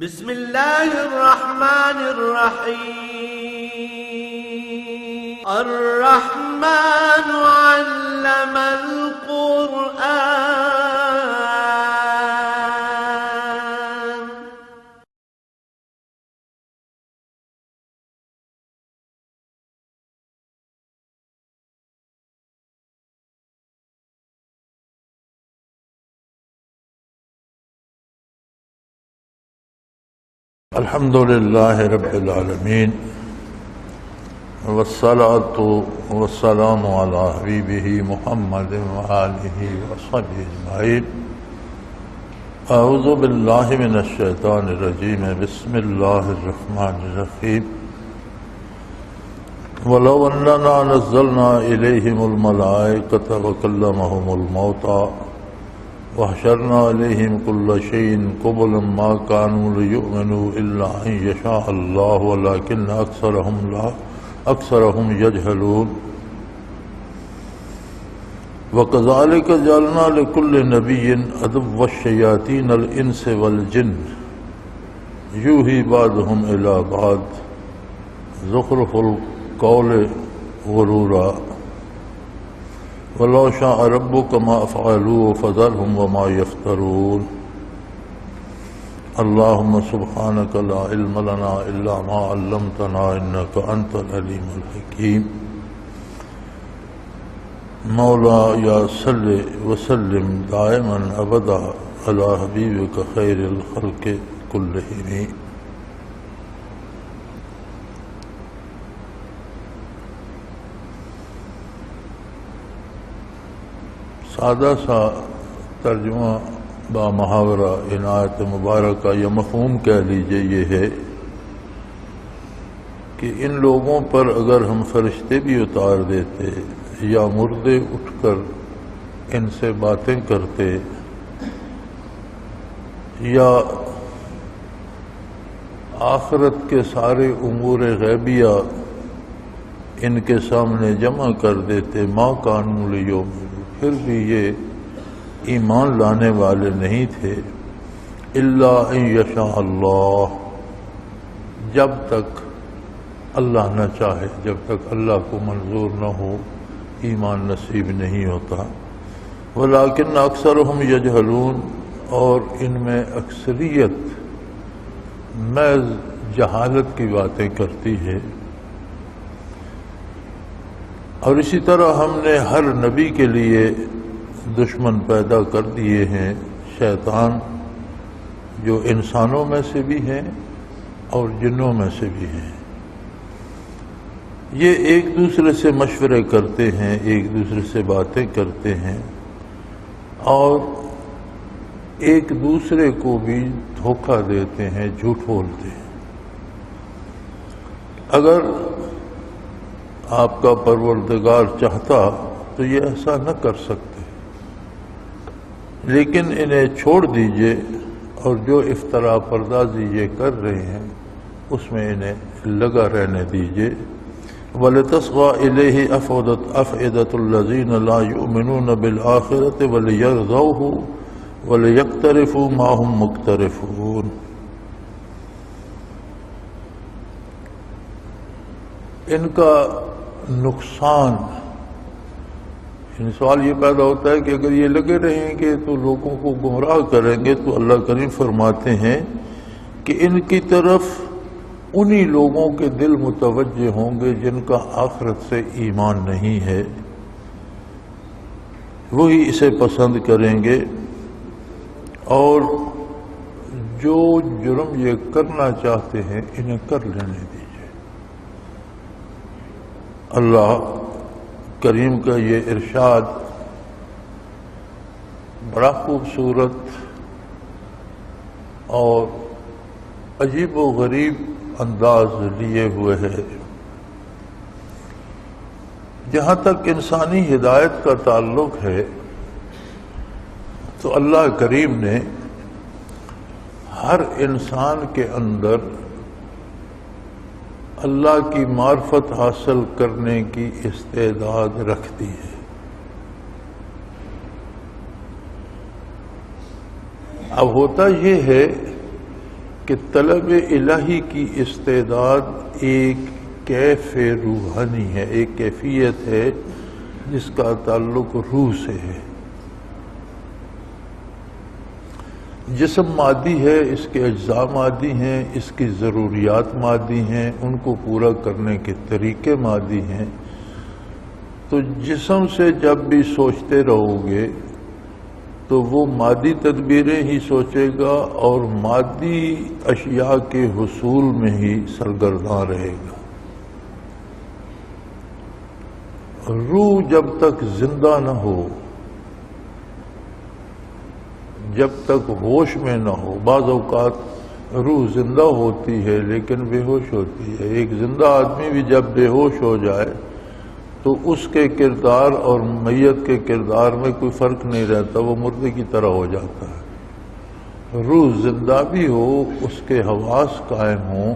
بسم الله الرحمن الرحيم. الرحمن علم القرآن. الحمد لله رب العالمين والصلاة والسلام على حبيبه محمد وآله وصحبه أجمعين. أعوذ بالله من الشيطان الرجيم. بسم الله الرحمن الرحيم. ولو أننا نزلنا إليهم الملائكة وكلمهم الموتى وحشرنا عليهم كل شيء قبلا ما كانوا ليؤمنوا إلا أن يشاء الله ولكن أكثرهم يجهلون. وكذلك جعلنا لكل نبي عدوا الشياطين الإنس والجن يوحي بعضهم إلى بعض زخرف القول غرورا ولو شاء ربك ما فعلوه فذرهم وما يفترون. اللهم سبحانك لا علم لنا إلا ما علمتنا إنك أنت العليم الحكيم. مولاي صل وسلم دائما أبدا على حبيبك خير الخلق كلهم. سادہ سا ترجمہ با محاورہ عنایت مبارکہ یا مفہوم کہہ لیجئے یہ ہے کہ ان لوگوں پر اگر ہم فرشتے بھی اتار دیتے یا مردے اٹھ کر ان سے باتیں کرتے یا آخرت کے سارے امور غیبیہ ان کے سامنے جمع کر دیتے ما کانوا لیؤمنوا، پھر بھی یہ ایمان لانے والے نہیں تھے الا ان یشاء اللہ، جب تک اللہ نہ چاہے، جب تک اللہ کو منظور نہ ہو ایمان نصیب نہیں ہوتا. ولیکن اکثرہم یجہلون، اور ان میں اکثریت محض جہالت کی باتیں کرتی ہے. اور اسی طرح ہم نے ہر نبی کے لیے دشمن پیدا کر دیے ہیں، شیطان، جو انسانوں میں سے بھی ہیں اور جنوں میں سے بھی ہیں. یہ ایک دوسرے سے مشورے کرتے ہیں، ایک دوسرے سے باتیں کرتے ہیں اور ایک دوسرے کو بھی دھوکہ دیتے ہیں، جھوٹ بولتے ہیں. اگر آپ کا پروردگار چاہتا تو یہ ایسا نہ کر سکتے، لیکن انہیں چھوڑ دیجئے اور جو افتراء پردازی یہ کر رہے ہیں اس میں انہیں لگا رہنے دیجئے. وَلِتَصْغَى إِلَيْهِ أَفْئِدَةُ الَّذِينَ لَا يُؤْمِنُونَ بِالْآخِرَةِ وَلِيَرْضَوْهُ وَلِيَقْتَرِفُوا مَا هُمْ مُقْتَرِفُونَ. ان کا نقصان، سوال یہ پیدا ہوتا ہے کہ اگر یہ لگے رہیں گے تو لوگوں کو گمراہ کریں گے، تو اللہ کریم فرماتے ہیں کہ ان کی طرف انہی لوگوں کے دل متوجہ ہوں گے جن کا آخرت سے ایمان نہیں ہے، وہی اسے پسند کریں گے، اور جو جرم یہ کرنا چاہتے ہیں انہیں کر لینے دیجیے. اللہ کریم کا یہ ارشاد بڑا خوبصورت اور عجیب و غریب انداز لیے ہوئے ہے. جہاں تک انسانی ہدایت کا تعلق ہے تو اللہ کریم نے ہر انسان کے اندر اللہ کی معرفت حاصل کرنے کی استعداد رکھتی ہے. اب ہوتا یہ ہے کہ طلب الہی کی استعداد ایک کیف روحانی ہے، ایک کیفیت ہے جس کا تعلق روح سے ہے۔ جسم مادی ہے، اس کے اجزاء مادی ہیں، اس کی ضروریات مادی ہیں، ان کو پورا کرنے کے طریقے مادی ہیں۔ تو جسم سے جب بھی سوچتے رہو گے تو وہ مادی تدبیریں ہی سوچے گا اور مادی اشیاء کے حصول میں ہی سرگرداں رہے گا۔ روح جب تک زندہ نہ ہو، جب تک ہوش میں نہ ہو، بعض اوقات روح زندہ ہوتی ہے لیکن بے ہوش ہوتی ہے۔ ایک زندہ آدمی بھی جب بے ہوش ہو جائے تو اس کے کردار اور میت کے کردار میں کوئی فرق نہیں رہتا، وہ مردے کی طرح ہو جاتا ہے۔ روح زندہ بھی ہو، اس کے حواس قائم ہوں،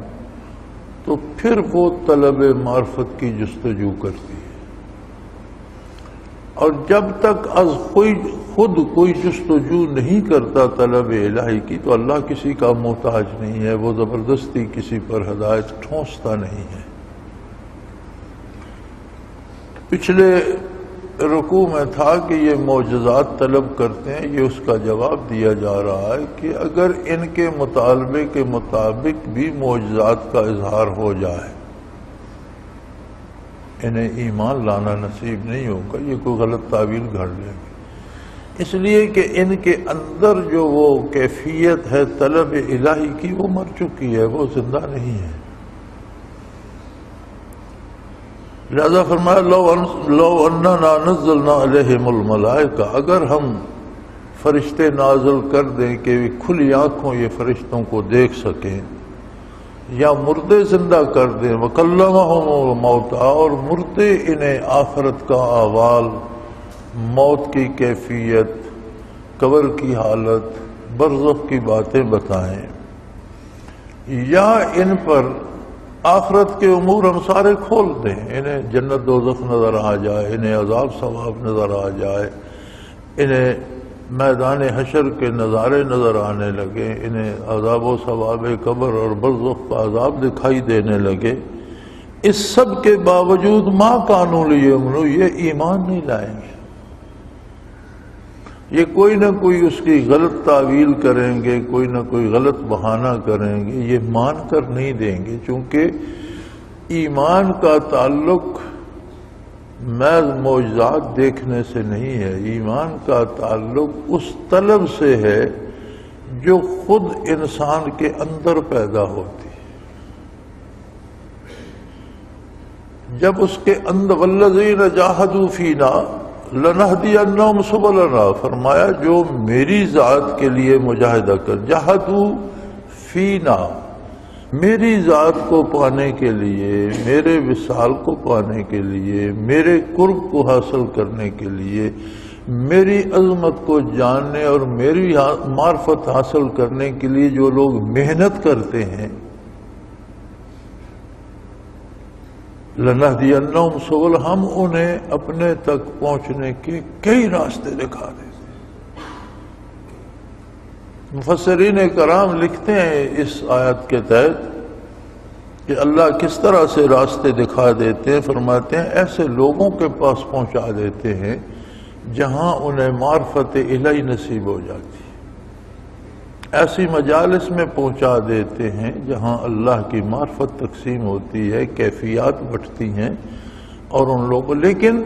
تو پھر وہ طلب معرفت کی جستجو کرتی ہے۔ اور جب تک از خود کوئی جستجو نہیں کرتا طلب الہی کی تو اللہ کسی کا محتاج نہیں ہے، وہ زبردستی کسی پر ہدایت ٹھونستا نہیں ہے۔ پچھلے رکوع میں تھا کہ یہ معجزات طلب کرتے ہیں، یہ اس کا جواب دیا جا رہا ہے کہ اگر ان کے مطالبے کے مطابق بھی معجزات کا اظہار ہو جائے، انہیں ایمان لانا نصیب نہیں ہوگا، یہ کوئی غلط تعویل گھڑ لیں گے، اس لیے کہ ان کے اندر جو وہ کیفیت ہے طلب الہی کی وہ مر چکی ہے، وہ زندہ نہیں ہے۔ لہذا فرمایا لو اننا نزلنا علیہم الملائکہ، اگر ہم فرشتے نازل کر دیں کہ کھلی آنکھوں یہ فرشتوں کو دیکھ سکیں، یا مردے زندہ کر دیں، وکلمہم الموتیٰ، اور مردے انہیں آخرت کا احوال، موت کی کیفیت، قبر کی حالت، برزخ کی باتیں بتائیں، یا ان پر آخرت کے امور ہم سارے کھول دیں، انہیں جنت دوزخ نظر آ جائے، انہیں عذاب ثواب نظر آ جائے، انہیں میدان حشر کے نظارے نظر آنے لگے، انہیں عذاب و ثواب قبر اور برزخ کا عذاب دکھائی دینے لگے، اس سب کے باوجود ما کانوا لیؤمنوا، یہ ایمان نہیں لائیں گے، یہ کوئی نہ کوئی اس کی غلط تعویل کریں گے، کوئی نہ کوئی غلط بہانہ کریں گے، یہ مان کر نہیں دیں گے، چونکہ ایمان کا تعلق محض معجزات دیکھنے سے نہیں ہے، ایمان کا تعلق اس طلب سے ہے جو خود انسان کے اندر پیدا ہوتی ہے۔ جب اس کے اندر والذین جاہدوا فینا لنہدینہم سبلنا، فرمایا جو میری ذات کے لیے مجاہدہ کر، جاہدوا فینا، میری ذات کو پانے کے لیے، میرے وصال کو پانے کے لیے، میرے قرب کو حاصل کرنے کے لیے، میری عظمت کو جاننے اور میری معرفت حاصل کرنے کے لیے جو لوگ محنت کرتے ہیں، لنہدینہم سبل، ہم انہیں اپنے تک پہنچنے کے کئی راستے دکھا دیتے ہیں۔ مفسرین کرام لکھتے ہیں اس آیت کے تحت کہ اللہ کس طرح سے راستے دکھا دیتے ہیں، فرماتے ہیں ایسے لوگوں کے پاس پہنچا دیتے ہیں جہاں انہیں معرفت الہی نصیب ہو جاتی ہے، ایسی مجالس میں پہنچا دیتے ہیں جہاں اللہ کی معرفت تقسیم ہوتی ہے، کیفیات بٹتی ہیں، اور ان لوگوں، لیکن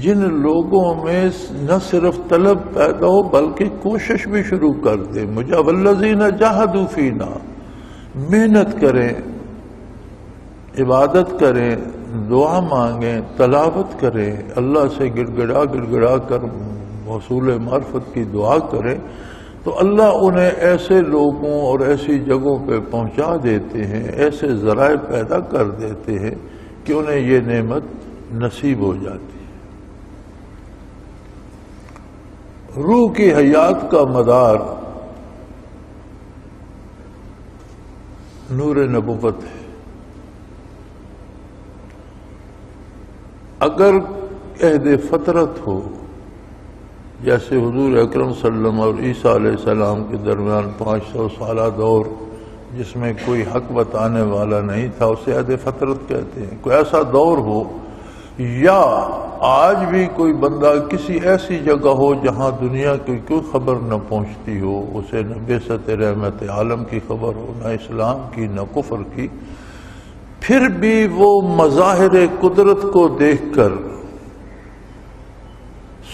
جن لوگوں میں نہ صرف طلب پیدا ہو بلکہ کوشش بھی شروع کر دیں، والذین جاہدوا فینا، محنت کریں، عبادت کریں، دعا مانگیں، تلاوت کریں، اللہ سے گڑ گڑا کر حصول معرفت کی دعا کریں، تو اللہ انہیں ایسے لوگوں اور ایسی جگہوں پہ پہنچا دیتے ہیں، ایسے ذرائع پیدا کر دیتے ہیں کہ انہیں یہ نعمت نصیب ہو جاتی ہے۔ روح کی حیات کا مدار نور نبوت ہے۔ اگر عہد فطرت ہو، جیسے حضور اکرم صلی اللہ علیہ وسلم اور عیسیٰ علیہ السلام کے درمیان 500 سالہ دور جس میں کوئی حق بتانے والا نہیں تھا، اسے عہد فطرت کہتے ہیں۔ کوئی ایسا دور ہو یا آج بھی کوئی بندہ کسی ایسی جگہ ہو جہاں دنیا کی کوئی خبر نہ پہنچتی ہو، اسے نہ بعثت رحمت عالم کی خبر ہو، نہ اسلام کی، نہ کفر کی، پھر بھی وہ مظاہر قدرت کو دیکھ کر،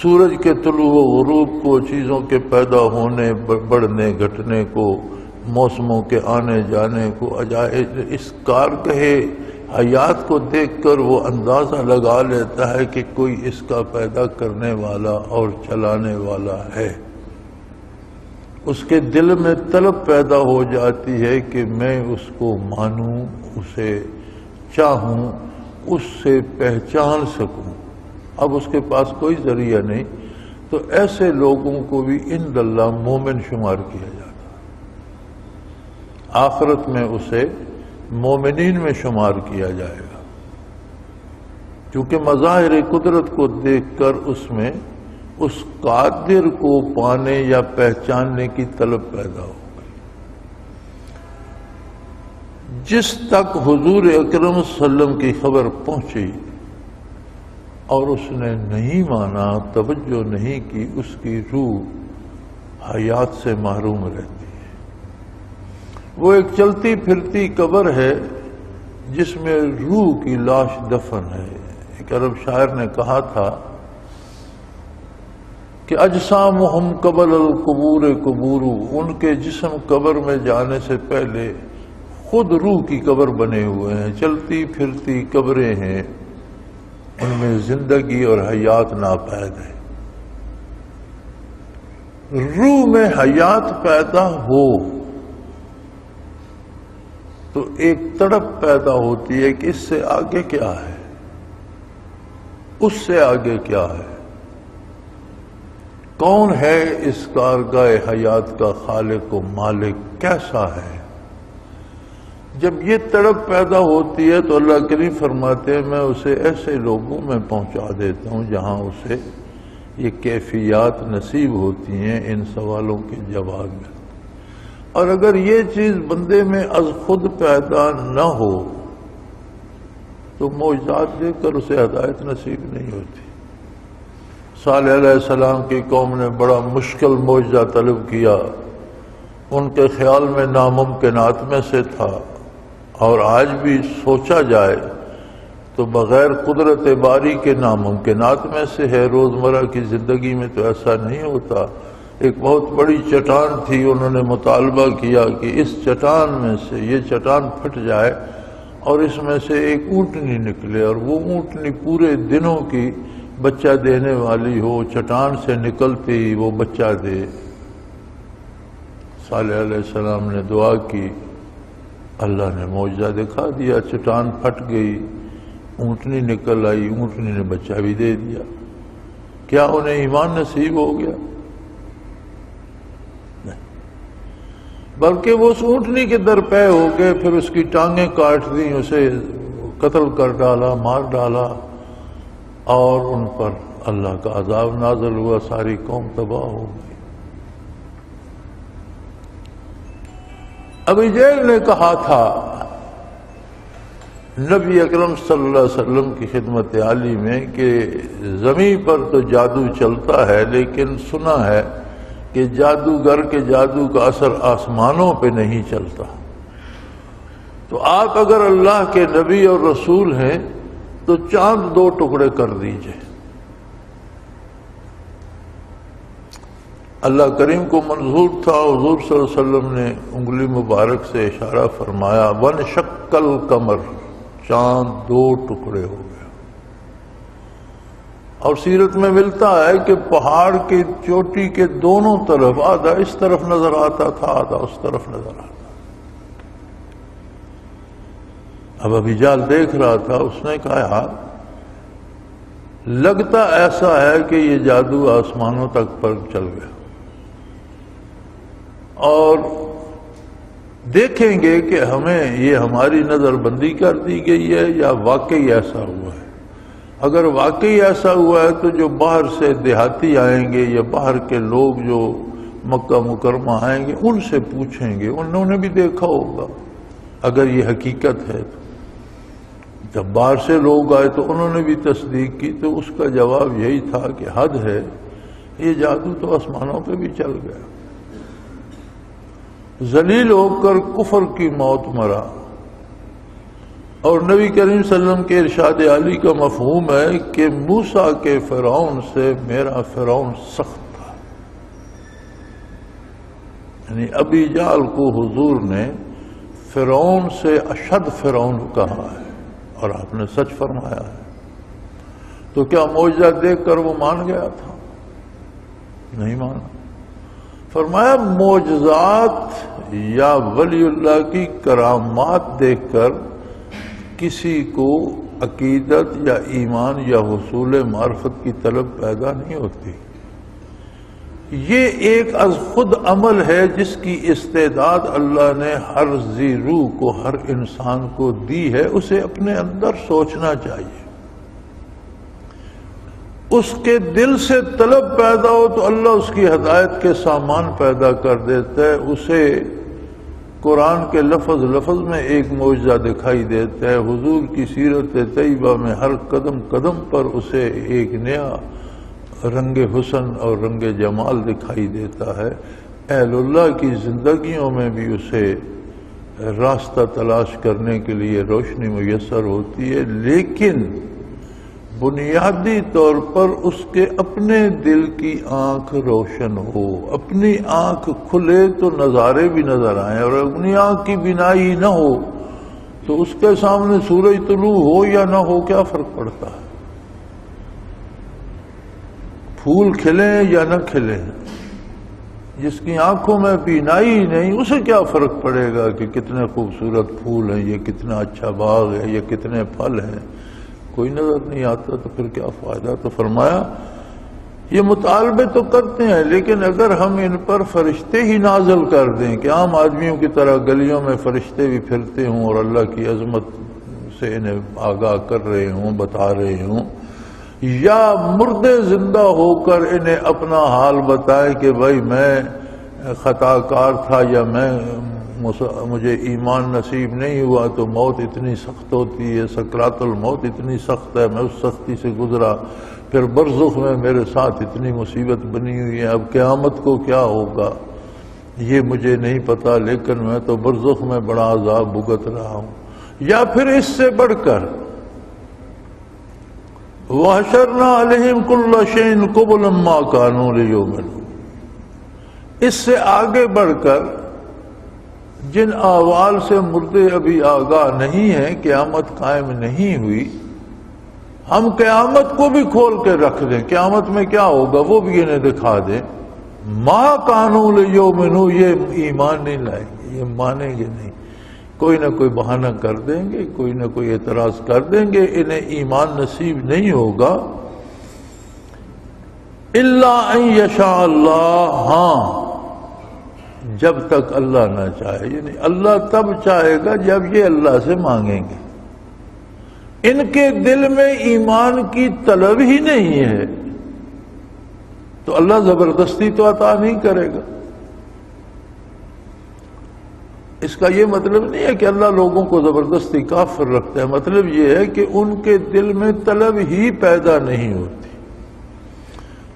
سورج کے طلوع و غروب کو، چیزوں کے پیدا ہونے، بڑھنے گھٹنے کو، موسموں کے آنے جانے کو، اس کارگہ حیات کو دیکھ کر وہ اندازہ لگا لیتا ہے کہ کوئی اس کا پیدا کرنے والا اور چلانے والا ہے۔ اس کے دل میں طلب پیدا ہو جاتی ہے کہ میں اس کو مانوں، اسے چاہوں، اس سے پہچان سکوں۔ اب اس کے پاس کوئی ذریعہ نہیں، تو ایسے لوگوں کو بھی عند اللہ مومن شمار کیا جاتا ہے۔ آخرت میں اسے مومنین میں شمار کیا جائے گا، کیونکہ مظاہر قدرت کو دیکھ کر اس میں اس قادر کو پانے یا پہچاننے کی طلب پیدا ہو گئی۔ جس تک حضور اکرم صلی اللہ علیہ وسلم کی خبر پہنچی اور اس نے نہیں مانا، توجہ نہیں کی، اس کی روح حیات سے محروم رہتی۔ وہ ایک چلتی پھرتی قبر ہے جس میں روح کی لاش دفن ہے۔ ایک عرب شاعر نے کہا تھا کہ اجسامہم قبل القبور قبور، ان کے جسم قبر میں جانے سے پہلے خود روح کی قبر بنے ہوئے ہیں، چلتی پھرتی قبریں ہیں، ان میں زندگی اور حیات ناپید ہے۔ روح میں حیات پیدا ہو تو ایک تڑپ پیدا ہوتی ہے کہ اس سے آگے کیا ہے، اس سے آگے کیا ہے، کون ہے اس کارگاہ حیات کا خالق و مالک، کیسا ہے۔ جب یہ تڑپ پیدا ہوتی ہے تو اللہ کریم فرماتے ہیں میں اسے ایسے لوگوں میں پہنچا دیتا ہوں جہاں اسے یہ کیفیات نصیب ہوتی ہیں ان سوالوں کے جواب میں۔ اور اگر یہ چیز بندے میں از خود پیدا نہ ہو تو معجزات دے کر اسے ہدایت نصیب نہیں ہوتی۔ صالح علیہ السلام کی قوم نے بڑا مشکل معجزہ طلب کیا، ان کے خیال میں ناممکنات میں سے تھا، اور آج بھی سوچا جائے تو بغیر قدرت باری کے ناممکنات میں سے ہے۔ روزمرہ کی زندگی میں تو ایسا نہیں ہوتا۔ ایک بہت بڑی چٹان تھی، انہوں نے مطالبہ کیا کہ اس چٹان میں سے یہ چٹان پھٹ جائے اور اس میں سے ایک اونٹنی نکلے، اور وہ اونٹنی پورے دنوں کی بچہ دینے والی ہو، چٹان سے نکلتے ہی وہ بچہ دے۔ صالح علیہ السلام نے دعا کی، اللہ نے معجزہ دکھا دیا، چٹان پھٹ گئی، اونٹنی نکل آئی، اونٹنی نے بچہ بھی دے دیا۔ کیا انہیں ایمان نصیب ہو گیا؟ بلکہ وہ اس اونٹنی کے در پے ہو گئے، پھر اس کی ٹانگیں کاٹ دیں، اسے قتل کر ڈالا، مار ڈالا، اور ان پر اللہ کا عذاب نازل ہوا، ساری قوم تباہ ہو گئی۔ ابو جہل نے کہا تھا نبی اکرم صلی اللہ علیہ وسلم کی خدمت عالی میں کہ زمین پر تو جادو چلتا ہے، لیکن سنا ہے کہ جادوگر کے جادو کا اثر آسمانوں پہ نہیں چلتا، تو آپ اگر اللہ کے نبی اور رسول ہیں تو چاند 2 ٹکڑے کر دیجئے۔ اللہ کریم کو منظور تھا، حضور صلی اللہ علیہ وسلم نے انگلی مبارک سے اشارہ فرمایا، وَانشَقَّ الْقَمَرُ، چاند 2 ٹکڑے ہو گئے۔ اور سیرت میں ملتا ہے کہ پہاڑ کی چوٹی کے دونوں طرف آدھا اس طرف نظر آتا تھا، آدھا اس طرف نظر آتا۔ اب ابو جہل دیکھ رہا تھا، اس نے کہا لگتا ایسا ہے کہ یہ جادو آسمانوں تک پر چل گیا، اور دیکھیں گے کہ ہمیں یہ ہماری نظر بندی کر دی گئی ہے یا واقعی ایسا ہوا ہے۔ اگر واقعی ایسا ہوا ہے تو جو باہر سے دیہاتی آئیں گے یا باہر کے لوگ جو مکہ مکرمہ آئیں گے ان سے پوچھیں گے، انہوں نے بھی دیکھا ہوگا اگر یہ حقیقت ہے تو۔ جب باہر سے لوگ آئے تو انہوں نے بھی تصدیق کی، تو اس کا جواب یہی تھا کہ حد ہے، یہ جادو تو آسمانوں پہ بھی چل گیا۔ ذلیل ہو کر کفر کی موت مرا، اور نبی کریم صلی اللہ علیہ وسلم کے ارشاد عالی کا مفہوم ہے کہ موسیٰ کے فرعون سے میرا فرعون سخت تھا، یعنی ابی جہل کو حضور نے فرعون سے اشد فرعون کہا ہے، اور آپ نے سچ فرمایا ہے۔ تو کیا معجزہ دیکھ کر وہ مان گیا تھا؟ نہیں مانا۔ فرمایا معجزات یا ولی اللہ کی کرامات دیکھ کر کسی کو عقیدت یا ایمان یا حصول معرفت کی طلب پیدا نہیں ہوتی۔ یہ ایک از خود عمل ہے جس کی استعداد اللہ نے ہر ذی روح کو، ہر انسان کو دی ہے، اسے اپنے اندر سوچنا چاہیے۔ اس کے دل سے طلب پیدا ہو تو اللہ اس کی ہدایت کے سامان پیدا کر دیتا ہے، اسے قرآن کے لفظ میں ایک معجزہ دکھائی دیتا ہے، حضور کی سیرت طیبہ میں ہر قدم قدم پر اسے ایک نیا رنگ حسن اور رنگ جمال دکھائی دیتا ہے۔ اہل اللہ کی زندگیوں میں بھی اسے راستہ تلاش کرنے کے لیے روشنی میسر ہوتی ہے، لیکن بنیادی طور پر اس کے اپنے دل کی آنکھ روشن ہو، اپنی آنکھ کھلے تو نظارے بھی نظر آئیں، اور اپنی آنکھ کی بینائی نہ ہو تو اس کے سامنے سورج طلوع ہو یا نہ ہو کیا فرق پڑتا ہے؟ پھول کھلیں یا نہ کھلیں، جس کی آنکھوں میں بینائی نہیں اسے کیا فرق پڑے گا کہ کتنے خوبصورت پھول ہیں، یہ کتنا اچھا باغ ہے، یہ کتنے پھل ہیں، کوئی نظر نہیں آتا تو پھر کیا فائدہ؟ تو فرمایا یہ مطالبے تو کرتے ہیں، لیکن اگر ہم ان پر فرشتے ہی نازل کر دیں کہ عام آدمیوں کی طرح گلیوں میں فرشتے بھی پھرتے ہوں اور اللہ کی عظمت سے انہیں آگاہ کر رہے ہوں، بتا رہے ہوں، یا مردے زندہ ہو کر انہیں اپنا حال بتائے کہ بھائی میں خطا کار تھا یا مجھے ایمان نصیب نہیں ہوا تو موت اتنی سخت ہوتی ہے، سکرات الموت اتنی سخت ہے، میں اس سختی سے گزرا، پھر برزخ میں میرے ساتھ اتنی مصیبت بنی ہوئی ہے، اب قیامت کو کیا ہوگا یہ مجھے نہیں پتا، لیکن میں تو برزخ میں بڑا عذاب بھگت رہا ہوں۔ یا پھر اس سے بڑھ کر وَحَشَرْنَا عَلَيْهِمْ كُلَّ شَيْءٍ قُبُلًا مَا كَانُوا لِيُؤْمِنُوا، اس سے آگے بڑھ کر جن احوال سے مردے ابھی آگاہ نہیں ہیں، قیامت قائم نہیں ہوئی، ہم قیامت کو بھی کھول کے رکھ دیں، قیامت میں کیا ہوگا وہ بھی انہیں دکھا دیں، مَا كَانُوا لِيُؤْمِنُوا، یہ ایمان نہیں لائیں گے، یہ مانیں گے نہیں، کوئی نہ کوئی بہانہ کر دیں گے، کوئی نہ کوئی اعتراض کر دیں گے، انہیں ایمان نصیب نہیں ہوگا۔ اِلَّا أَن يَشَاءَ اللَّهُ، ہاں جب تک اللہ نہ چاہے، یعنی اللہ تب چاہے گا جب یہ اللہ سے مانگیں گے۔ ان کے دل میں ایمان کی طلب ہی نہیں ہے تو اللہ زبردستی تو عطا نہیں کرے گا۔ اس کا یہ مطلب نہیں ہے کہ اللہ لوگوں کو زبردستی کافر رکھتا ہے، مطلب یہ ہے کہ ان کے دل میں طلب ہی پیدا نہیں ہوتی۔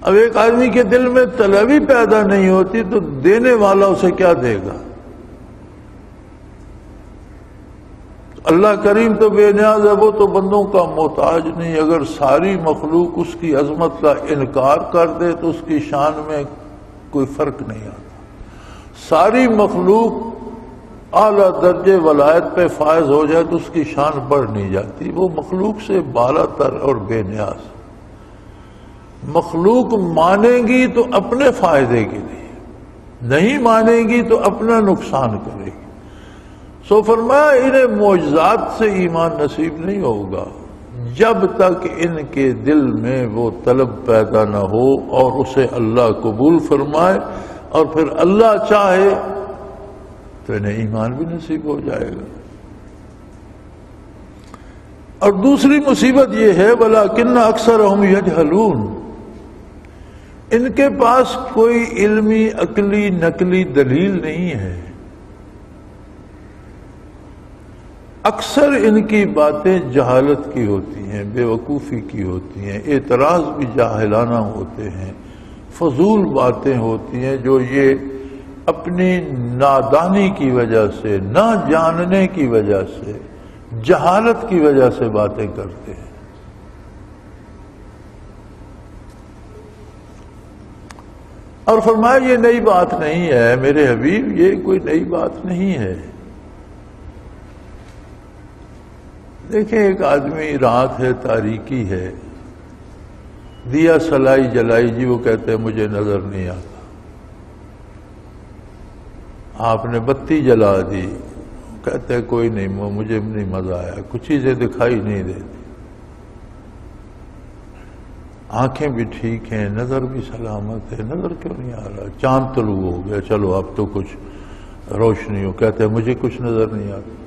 اب ایک آدمی کے دل میں طلب ہی پیدا نہیں ہوتی تو دینے والا اسے کیا دے گا؟ اللہ کریم تو بے نیاز ہے، وہ تو بندوں کا محتاج نہیں۔ اگر ساری مخلوق اس کی عظمت کا انکار کر دے تو اس کی شان میں کوئی فرق نہیں آتا۔ ساری مخلوق اعلیٰ درجے ولایت پہ فائز ہو جائے تو اس کی شان بڑھ نہیں جاتی، وہ مخلوق سے بالا تر اور بے نیاز۔ مخلوق مانیں گی تو اپنے فائدے کے لیے، نہیں مانیں گی تو اپنا نقصان کرے گی۔ سو فرمایا انہیں معجزات سے ایمان نصیب نہیں ہوگا جب تک ان کے دل میں وہ طلب پیدا نہ ہو اور اسے اللہ قبول فرمائے، اور پھر اللہ چاہے تو انہیں ایمان بھی نصیب ہو جائے گا۔ اور دوسری مصیبت یہ ہے وَلَكِنَّ أَكْثَرَهُمْ يَجْهَلُونَ، ان کے پاس کوئی علمی عقلی نقلی دلیل نہیں ہے. اکثر ان کی باتیں جہالت کی ہوتی ہیں، بے وقوفی کی ہوتی ہیں، اعتراض بھی جاہلانہ ہوتے ہیں، فضول باتیں ہوتی ہیں جو یہ اپنی نادانی کی وجہ سے، نہ جاننے کی وجہ سے، جہالت کی وجہ سے باتیں کرتے ہیں. اور فرمایا یہ نئی بات نہیں ہے میرے حبیب، یہ کوئی نئی بات نہیں ہے. دیکھیں ایک آدمی، رات ہے، تاریکی ہے، دیا سلائی جلائی، جی وہ کہتے ہیں مجھے نظر نہیں آتا. آپ نے بتی جلا دی، کہتے ہیں کوئی نہیں، مجھے نہیں مزہ آیا، کچھ چیزیں دکھائی نہیں دیتی. آنکھیں بھی ٹھیک ہیں، نظر بھی سلامت ہے، نظر کیوں نہیں آ رہا؟ چاند طلوع ہو گیا، چلو اب تو کچھ روشنی ہو، کہتے ہیں مجھے کچھ نظر نہیں آتا.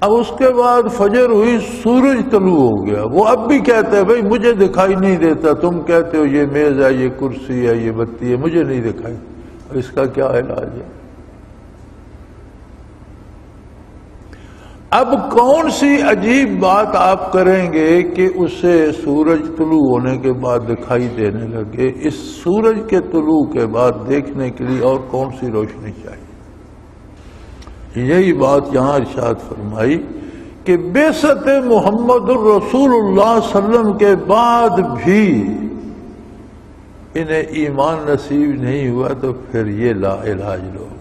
اب اس کے بعد فجر ہوئی، سورج طلوع ہو گیا، وہ اب بھی کہتے ہیں بھائی مجھے دکھائی نہیں دیتا، تم کہتے ہو یہ میز ہے، یہ کرسی ہے، یہ بتی ہے، مجھے نہیں دکھائی. اس کا کیا علاج ہے؟ اب کون سی عجیب بات آپ کریں گے کہ اسے سورج طلوع ہونے کے بعد دکھائی دینے لگے؟ اس سورج کے طلوع کے بعد دیکھنے کے لیے اور کون سی روشنی چاہیے؟ یہی بات یہاں ارشاد فرمائی کہ بعثت محمد الرسول اللہ صلی اللہ علیہ وسلم کے بعد بھی انہیں ایمان نصیب نہیں ہوا تو پھر یہ لا علاج لوگ.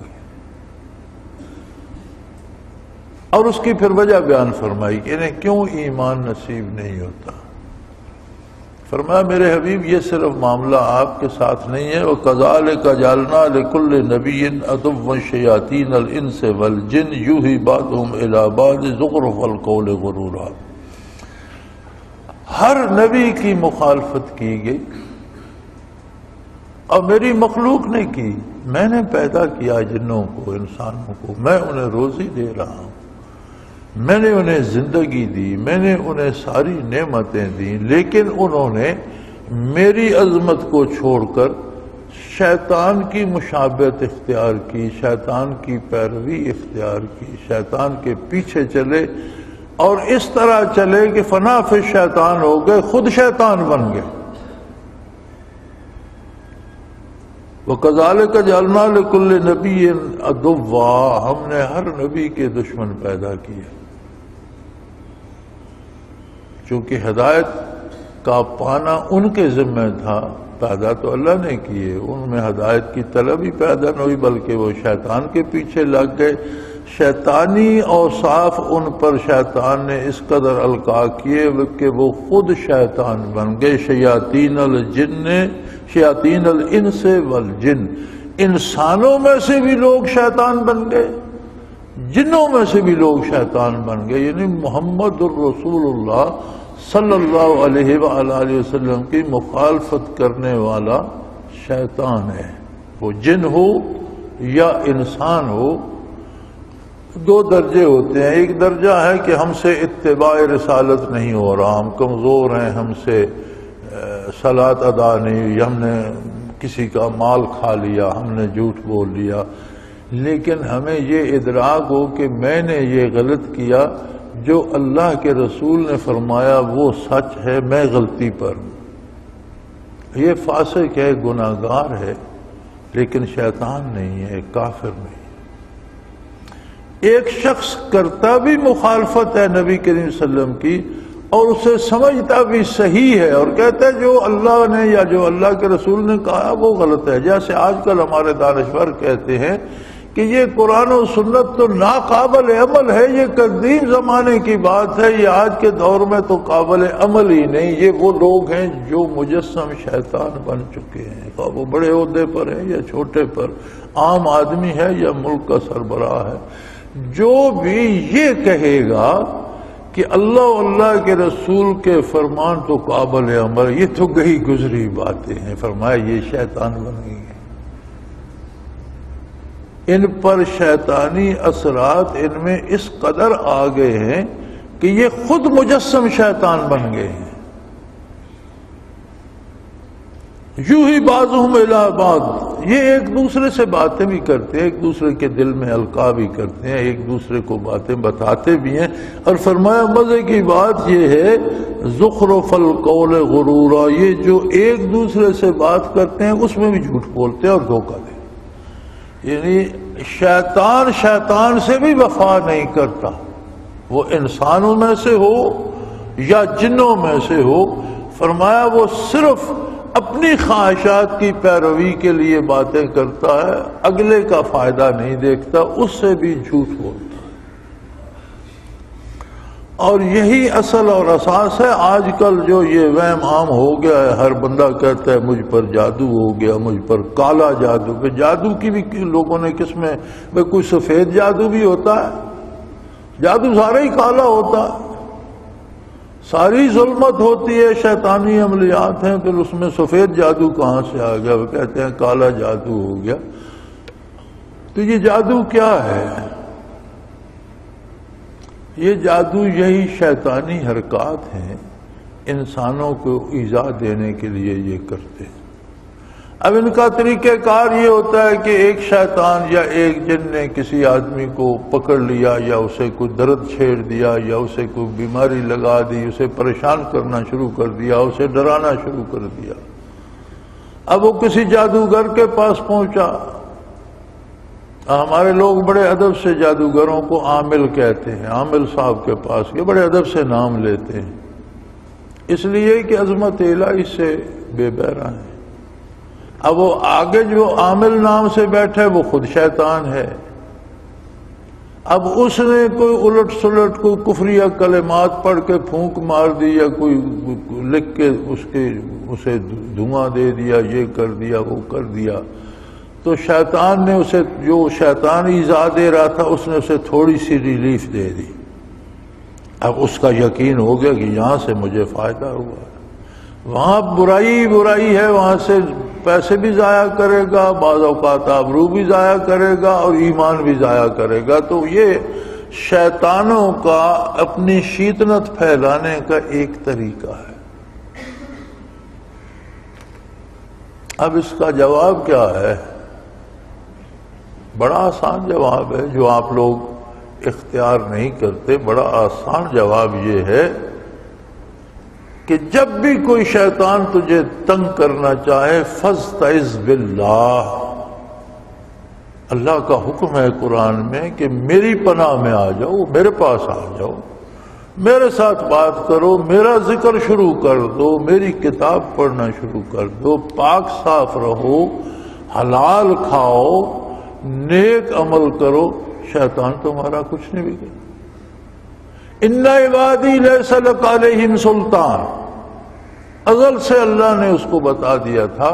اور اس کی پھر وجہ بیان فرمائی کہ انہیں کیوں ایمان نصیب نہیں ہوتا. فرمایا میرے حبیب یہ صرف معاملہ آپ کے ساتھ نہیں ہے، وَكَذَلِكَ جَعَلْنَا لِكُلِّ نَبِيٍّ عَدُوًّا شَيَاطِينَ الْإِنسِ وَالْجِنِّ يُوحِي بَعْضُهُمْ إِلَىٰ بَعْضٍ زُخْرُفَ الْقَوْلِ غُرُورًا. ہر نبی کی مخالفت کی گئی اور میری مخلوق نے کی. میں نے پیدا کیا جنوں کو، انسانوں کو، میں انہیں روزی دے رہا ہوں، میں نے انہیں زندگی دی، میں نے انہیں ساری نعمتیں دیں، لیکن انہوں نے میری عظمت کو چھوڑ کر شیطان کی مشابہت اختیار کی، شیطان کی پیروی اختیار کی، شیطان کے پیچھے چلے اور اس طرح چلے کہ فنا فی شیطان ہو گئے، خود شیطان بن گئے. وَكَذَلِكَ جَعَلْنَا لِكُلِّ نَبِيٍّ عَدُوًّا، ہم نے ہر نبی کے دشمن پیدا کیے. چونکہ ہدایت کا پانا ان کے ذمہ تھا، پیدا تو اللہ نے کیے، ان میں ہدایت کی طلب ہی پیدا نہ ہوئی بلکہ وہ شیطان کے پیچھے لگ گئے. شیطانی اوصاف ان پر شیطان نے اس قدر القاء کیے کہ وہ خود شیطان بن گئے. شیاطین الانس والجن، انسانوں میں سے بھی لوگ شیطان بن گئے، جنوں میں سے بھی لوگ شیطان بن گئے. یعنی محمد الرسول اللہ صلی اللہ علیہ وآلہ وسلم کی مخالفت کرنے والا شیطان ہے، وہ جن ہو یا انسان ہو. دو درجے ہوتے ہیں، ایک درجہ ہے کہ ہم سے اتباع رسالت نہیں ہو رہا، ہم کمزور ہیں، ہم سے صلاۃ ادا نہیں ہوئی، ہم نے کسی کا مال کھا لیا، ہم نے جھوٹ بول لیا، لیکن ہمیں یہ ادراک ہو کہ میں نے یہ غلط کیا، جو اللہ کے رسول نے فرمایا وہ سچ ہے، میں غلطی پر ہوں. یہ فاسق ہے، گناہگار ہے، لیکن شیطان نہیں ہے، کافر نہیں. ایک شخص کرتا بھی مخالفت ہے نبی کریم صلی اللہ علیہ وسلم کی اور اسے سمجھتا بھی صحیح ہے اور کہتا ہے جو اللہ نے یا جو اللہ کے رسول نے کہا وہ غلط ہے. جیسے آج کل ہمارے دانشور کہتے ہیں کہ یہ قرآن و سنت تو ناقابل عمل ہے، یہ قدیم زمانے کی بات ہے، یہ آج کے دور میں تو قابل عمل ہی نہیں. یہ وہ لوگ ہیں جو مجسم شیطان بن چکے ہیں، وہ بڑے عہدے پر ہے یا چھوٹے پر، عام آدمی ہے یا ملک کا سربراہ ہے. جو بھی یہ کہے گا کہ اللہ اللہ کے رسول کے فرمان تو قابل عمل، یہ تو گئی گزری باتیں ہیں. فرمایا یہ شیطان بن گئی ہیں. ان پر شیطانی اثرات ان میں اس قدر آ گئے ہیں کہ یہ خود مجسم شیطان بن گئے ہیں. یوں ہی بعضهم الی بعض، یہ ایک دوسرے سے باتیں بھی کرتے ہیں، ایک دوسرے کے دل میں القاء بھی کرتے ہیں، ایک دوسرے کو باتیں بتاتے بھی ہیں۔ اور فرمایا مزے کی بات یہ ہے زخرف القول غرورا، یہ جو ایک دوسرے سے بات کرتے ہیں اس میں بھی جھوٹ بولتے ہیں اور دھوکہ دیتے ہیں۔ یعنی شیطان سے بھی وفا نہیں کرتا، وہ انسانوں میں سے ہو یا جنوں میں سے ہو، فرمایا وہ صرف اپنی خواہشات کی پیروی کے لیے باتیں کرتا ہے، اگلے کا فائدہ نہیں دیکھتا، اس سے بھی جھوٹ بولتا ہے۔ اور یہی اصل اور اساس ہے۔ آج کل جو یہ وہم عام ہو گیا ہے، ہر بندہ کہتا ہے مجھ پر جادو ہو گیا، مجھ پر کالا جادو، کہ جادو کی بھی لوگوں نے قسمیں، بھئی کوئی سفید جادو بھی ہوتا ہے، جادو سارا ہی کالا ہوتا ہے، ساری ظلمت ہوتی ہے، شیطانی عملیات ہیں، پھر اس میں سفید جادو کہاں سے آ گیا؟ وہ کہتے ہیں کالا جادو ہو گیا۔ تو یہ جادو کیا ہے؟ یہ جادو یہی شیطانی حرکات ہیں، انسانوں کو ایذا دینے کے لیے یہ کرتے ہیں۔ اب ان کا طریقہ کار یہ ہوتا ہے کہ ایک شیطان یا ایک جن نے کسی آدمی کو پکڑ لیا، یا اسے کوئی درد چھیڑ دیا، یا اسے کوئی بیماری لگا دی، اسے پریشان کرنا شروع کر دیا، اسے ڈرانا شروع کر دیا۔ اب وہ کسی جادوگر کے پاس پہنچا۔ ہمارے لوگ بڑے ادب سے جادوگروں کو عامل کہتے ہیں، عامل صاحب کے پاس یہ بڑے ادب سے نام لیتے ہیں، اس لیے کہ عظمت الہی سے بے بہرہ ہیں۔ اب وہ آگے جو عامل نام سے بیٹھے وہ خود شیطان ہے۔ اب اس نے کوئی الٹ سلٹ کوئی کفریہ کلمات پڑھ کے پھونک مار دی، یا کوئی لکھ کے اسے دھواں دے دیا، یہ کر دیا وہ کر دیا، تو شیطان نے اسے، جو شیطان ایذا دے رہا تھا، اس نے اسے تھوڑی سی ریلیف دے دی۔ اب اس کا یقین ہو گیا کہ یہاں سے مجھے فائدہ ہوا، وہاں برائی ہے، وہاں سے پیسے بھی ضائع کرے گا، بعض اوقات آبرو بھی ضائع کرے گا، اور ایمان بھی ضائع کرے گا۔ تو یہ شیطانوں کا اپنی شیطنت پھیلانے کا ایک طریقہ ہے۔ اب اس کا جواب کیا ہے؟ بڑا آسان جواب ہے، جو آپ لوگ اختیار نہیں کرتے۔ بڑا آسان جواب یہ ہے کہ جب بھی کوئی شیطان تجھے تنگ کرنا چاہے، فاستعذ باللہ، اللہ کا حکم ہے قرآن میں کہ میری پناہ میں آ جاؤ، میرے پاس آ جاؤ، میرے ساتھ بات کرو، میرا ذکر شروع کر دو، میری کتاب پڑھنا شروع کر دو، پاک صاف رہو، حلال کھاؤ، نیک عمل کرو، شیطان تمہارا کچھ نہیں بگڑے۔ ان عبادی لیس لک علیہم سلطان، ازل سے اللہ نے اس کو بتا دیا تھا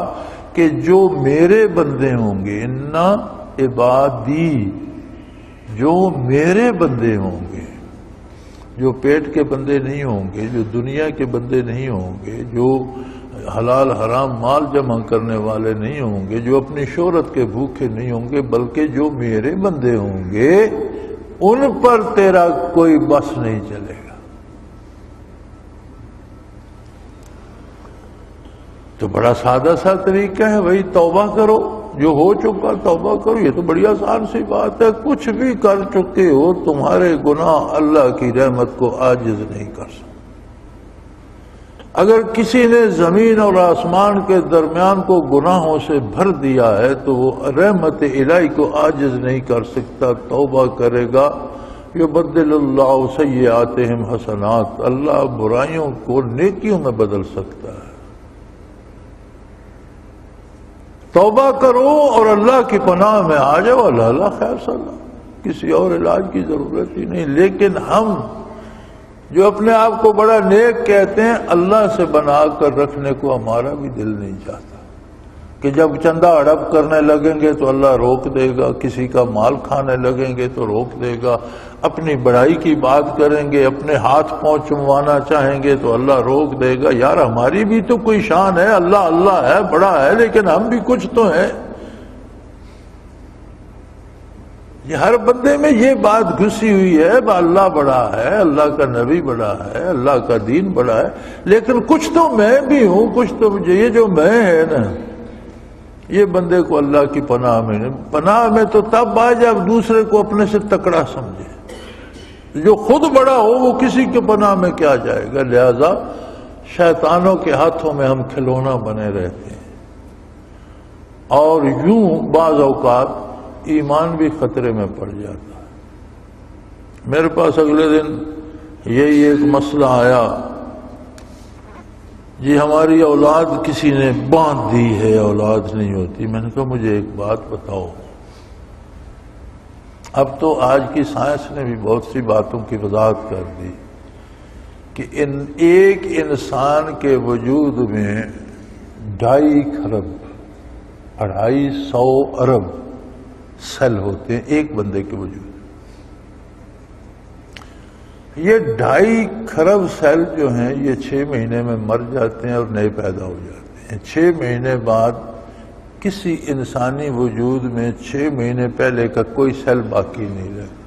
کہ جو میرے بندے ہوں گے، ان عبادی، جو میرے بندے ہوں گے، جو پیٹ کے بندے نہیں ہوں گے، جو دنیا کے بندے نہیں ہوں گے، جو حلال حرام مال جمع کرنے والے نہیں ہوں گے، جو اپنی شہرت کے بھوکے نہیں ہوں گے، بلکہ جو میرے بندے ہوں گے، ان پر تیرا کوئی بس نہیں چلے گا۔ تو بڑا سادہ سا طریقہ ہے، وہی توبہ کرو، جو ہو چکا توبہ کرو۔ یہ تو بڑی آسان سی بات ہے، کچھ بھی کر چکے ہو، تمہارے گناہ اللہ کی رحمت کو عاجز نہیں کر سکتے۔ اگر کسی نے زمین اور آسمان کے درمیان کو گناہوں سے بھر دیا ہے تو وہ رحمت الہی کو عاجز نہیں کر سکتا۔ توبہ کرے گا، یبدل اللہ سیئاتہم حسنات، اللہ برائیوں کو نیکیوں میں بدل سکتا ہے۔ توبہ کرو اور اللہ کی پناہ میں آ جاؤ، اللہ خیر صلاح، کسی اور علاج کی ضرورت ہی نہیں۔ لیکن ہم جو اپنے آپ کو بڑا نیک کہتے ہیں، اللہ سے بنا کر رکھنے کو ہمارا بھی دل نہیں چاہتا کہ جب چندہ ہڑپ کرنے لگیں گے تو اللہ روک دے گا، کسی کا مال کھانے لگیں گے تو روک دے گا، اپنی بڑائی کی بات کریں گے، اپنے ہاتھ پاؤں چموانا چاہیں گے تو اللہ روک دے گا۔ یار ہماری بھی تو کوئی شان ہے، اللہ اللہ ہے، بڑا ہے، لیکن ہم بھی کچھ تو ہیں۔ یہ ہر بندے میں یہ بات گھسی ہوئی ہے اللہ بڑا ہے، اللہ کا نبی بڑا ہے، اللہ کا دین بڑا ہے، لیکن کچھ تو میں بھی ہوں، کچھ تو مجھے، یہ جو میں ہے نا، یہ بندے کو اللہ کی پناہ میں نہیں۔ پناہ میں تو تب آئے جب دوسرے کو اپنے سے تکڑا سمجھے۔ جو خود بڑا ہو وہ کسی کے پناہ میں کیا جائے گا؟ لہذا شیطانوں کے ہاتھوں میں ہم کھلونا بنے رہتے ہیں، اور یوں بعض اوقات ایمان بھی خطرے میں پڑ جاتا ہے۔ میرے پاس اگلے دن یہی ایک مسئلہ آیا، جی ہماری اولاد کسی نے باندھ دی ہے، اولاد نہیں ہوتی۔ میں نے کہا مجھے ایک بات بتاؤ، اب تو آج کی سائنس نے بھی بہت سی باتوں کی وضاحت کر دی کہ ایک انسان کے وجود میں 2.5 خرب 250 ارب سیل ہوتے ہیں ایک بندے کے وجود۔ یہ 2.5 خرب سیل جو ہیں یہ 6 مہینے میں مر جاتے ہیں اور نئے پیدا ہو جاتے ہیں۔ 6 مہینے بعد کسی انسانی وجود میں 6 مہینے پہلے کا کوئی سیل باقی نہیں رہتا،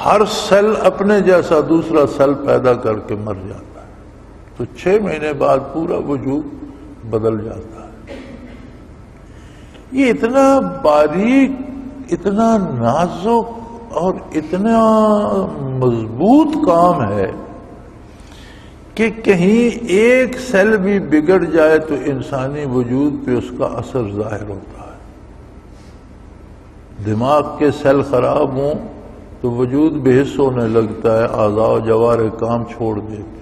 ہر سیل اپنے جیسا دوسرا سیل پیدا کر کے مر جاتا ہے، تو 6 مہینے بعد پورا وجود بدل جاتا ہے۔ یہ اتنا باریک، اتنا نازک اور اتنا مضبوط کام ہے کہ کہیں ایک سیل بھی بگڑ جائے تو انسانی وجود پہ اس کا اثر ظاہر ہوتا ہے۔ دماغ کے سیل خراب ہوں تو وجود بے حس ہونے لگتا ہے، اعضاء و جوارح کام چھوڑ دیتے ہیں۔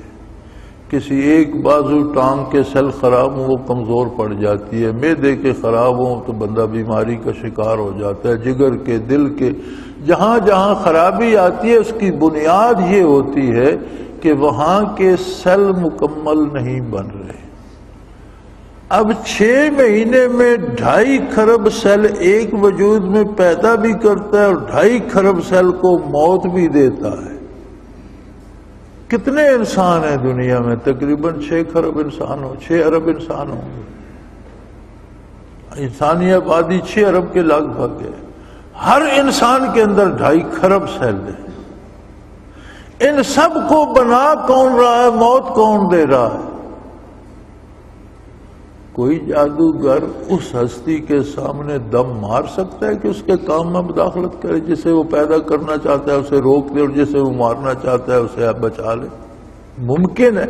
کسی ایک بازو ٹانگ کے سیل خراب ہوں وہ کمزور پڑ جاتی ہے، معدے کے خراب ہوں تو بندہ بیماری کا شکار ہو جاتا ہے، جگر کے، دل کے، جہاں جہاں خرابی آتی ہے اس کی بنیاد یہ ہوتی ہے کہ وہاں کے سیل مکمل نہیں بن رہے۔ اب 6 مہینے میں 2.5 خرب سیل ایک وجود میں پیدا بھی کرتا ہے اور 2.5 خرب سیل کو موت بھی دیتا ہے۔ کتنے انسان ہیں دنیا میں؟ تقریباً 6 خرب انسان ہو، 6 ارب انسان ہوں گے۔ انسانی آبادی 6 ارب کے لگ بھگ ہے، ہر انسان کے اندر 2.5 خرب سیل ہے۔ ان سب کو بنا کون رہا ہے؟ موت کون دے رہا ہے؟ کوئی جادوگر اس ہستی کے سامنے دم مار سکتا ہے کہ اس کے کام میں مداخلت کرے؟ جسے وہ پیدا کرنا چاہتا ہے اسے روک دے اور جسے وہ مارنا چاہتا ہے اسے بچا لے؟ ممکن ہے؟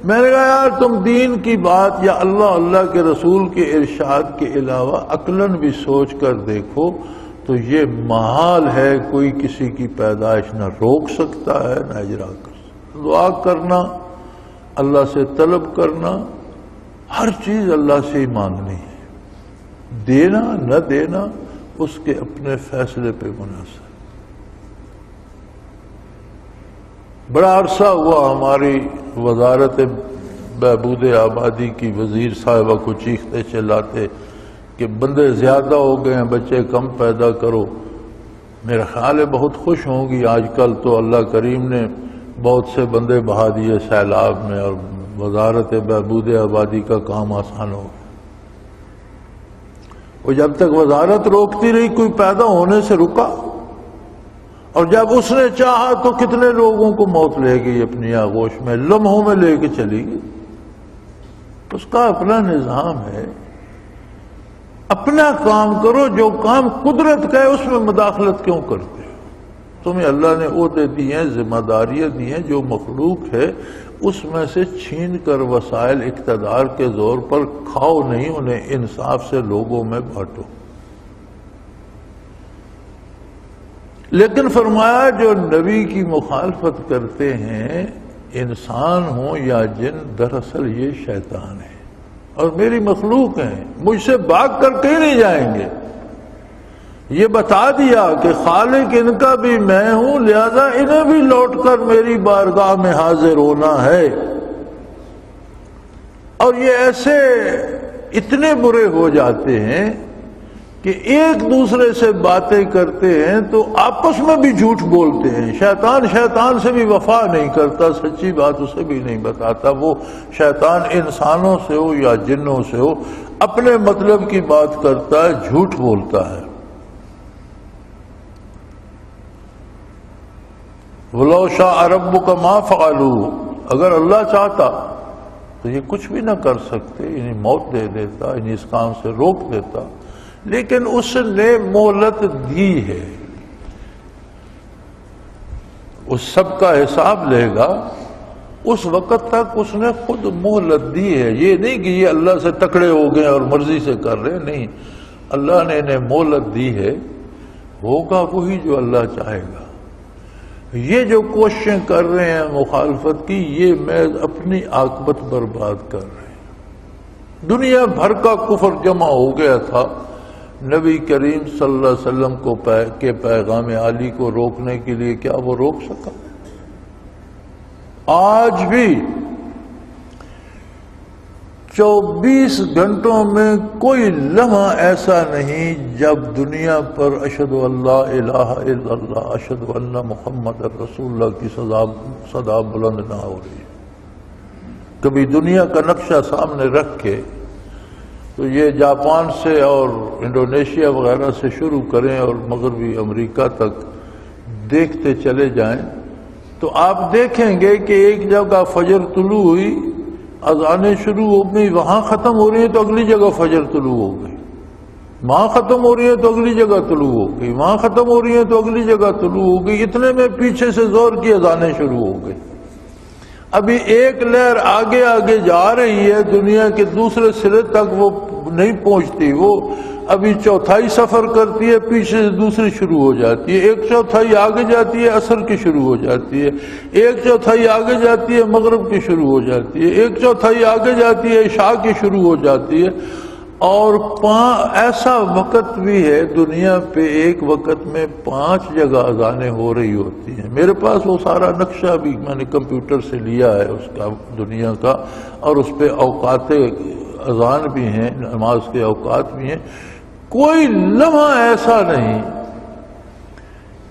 میں نے کہا یار تم دین کی بات یا اللہ کے رسول کے ارشاد کے علاوہ عقلاً بھی سوچ کر دیکھو تو یہ محال ہے کوئی کسی کی پیدائش نہ روک سکتا ہے نہ اجرا کر سکتا۔ دعا کرنا، اللہ سے طلب کرنا، ہر چیز اللہ سے ہی مانگنی ہے، دینا نہ دینا اس کے اپنے فیصلے پہ منحصر۔ بڑا عرصہ ہوا ہماری وزارت بہبود آبادی کی وزیر صاحبہ کو چیختے چلاتے کہ بندے زیادہ ہو گئے ہیں، بچے کم پیدا کرو۔ میرا خیال ہے بہت خوش ہوں گی، آج کل تو اللہ کریم نے بہت سے بندے بہا دیے سیلاب میں اور وزارت بہبود آبادی کا کام آسان ہو گیا۔ وہ جب تک وزارت روکتی رہی کوئی پیدا ہونے سے رکا، اور جب اس نے چاہا تو کتنے لوگوں کو موت لے گئی اپنی آغوش میں، لمحوں میں لے کے چلی گئی۔ اس کا اپنا نظام ہے، اپنا کام کرو، جو کام قدرت کا ہے اس میں مداخلت کیوں کرتے ہو؟ تمہیں اللہ نے عہدے دی ہیں، ذمہ داریاں دی ہیں، جو مخلوق ہے اس میں سے چھین کر وسائل اقتدار کے زور پر کھاؤ نہیں، انہیں انصاف سے لوگوں میں بانٹو۔ لیکن فرمایا جو نبی کی مخالفت کرتے ہیں انسان ہوں یا جن، دراصل یہ شیطان ہے اور میری مخلوق ہیں، مجھ سے بھاگ کر کہیں نہیں جائیں گے۔ یہ بتا دیا کہ خالق ان کا بھی میں ہوں، لہذا انہیں بھی لوٹ کر میری بارگاہ میں حاضر ہونا ہے۔ اور یہ ایسے اتنے برے ہو جاتے ہیں کہ ایک دوسرے سے باتیں کرتے ہیں تو آپس میں بھی جھوٹ بولتے ہیں۔ شیطان سے بھی وفا نہیں کرتا، سچی بات اسے بھی نہیں بتاتا۔ وہ شیطان انسانوں سے ہو یا جنوں سے ہو اپنے مطلب کی بات کرتا ہے، جھوٹ بولتا ہے۔ وَلَوْ شَاءَ رَبُّكَ مَا فَعَلُوا، اگر اللہ چاہتا تو یہ کچھ بھی نہ کر سکتے، انہیں موت دے دیتا، انہیں اس کام سے روک دیتا، لیکن اس نے مہلت دی ہے، اس سب کا حساب لے گا، اس وقت تک اس نے خود مہلت دی ہے۔ یہ نہیں کہ یہ اللہ سے تکڑے ہو گئے اور مرضی سے کر رہے، نہیں، اللہ نے انہیں مہلت دی ہے، ہوگا وہی جو اللہ چاہے گا۔ یہ جو کوششیں کر رہے ہیں مخالفت کی، یہ محض اپنی عاقبت برباد کر رہے ہیں۔ دنیا بھر کا کفر جمع ہو گیا تھا، نبی کریم صلی اللہ علیہ وسلم کے پیغام عالی کو روکنے کے لیے، کیا وہ روک سکا؟ آج بھی 24 گھنٹوں میں کوئی لمحہ ایسا نہیں جب دنیا پر اشہد اللہ الہ الا اللہ، اشہد ان محمد رسول اللہ کی صدا بلند نہ ہو رہی۔ کبھی دنیا کا نقشہ سامنے رکھ کے تو یہ جاپان سے اور انڈونیشیا وغیرہ سے شروع کریں اور مغربی امریکہ تک دیکھتے چلے جائیں تو آپ دیکھیں گے کہ ایک جگہ فجر طلوع ہوئی، اذانیں شروع ہو گئی، وہاں ختم ہو رہی ہیں تو اگلی جگہ فجر طلوع ہو گئی، وہاں ختم ہو رہی ہے تو اگلی جگہ طلوع ہو گئی، وہاں ختم ہو رہی ہے تو اگلی جگہ طلوع ہو گئی، اتنے میں پیچھے سے زور کی اذانیں شروع ہو گئی۔ ابھی ایک لہر آگے آگے جا رہی ہے، دنیا کے دوسرے سرے تک وہ نہیں پہنچتی، وہ ابھی چوتھائی سفر کرتی ہے، پیچھے سے دوسری شروع ہو جاتی ہے، ایک چوتھائی آگے جاتی ہے، عصر کی شروع ہو جاتی ہے، ایک چوتھائی آگے جاتی ہے، مغرب کی شروع ہو جاتی ہے، ایک چوتھائی آگے جاتی ہے، عشاء کی شروع ہو جاتی ہے۔ اور ایسا وقت بھی ہے دنیا پہ ایک وقت میں 5 جگہ اذانیں ہو رہی ہوتی ہیں۔ میرے پاس وہ سارا نقشہ بھی میں نے کمپیوٹر سے لیا ہے اس کا، دنیا کا، اور اس پہ اوقات اذان بھی ہیں، نماز کے اوقات بھی ہیں۔ کوئی لمحہ ایسا نہیں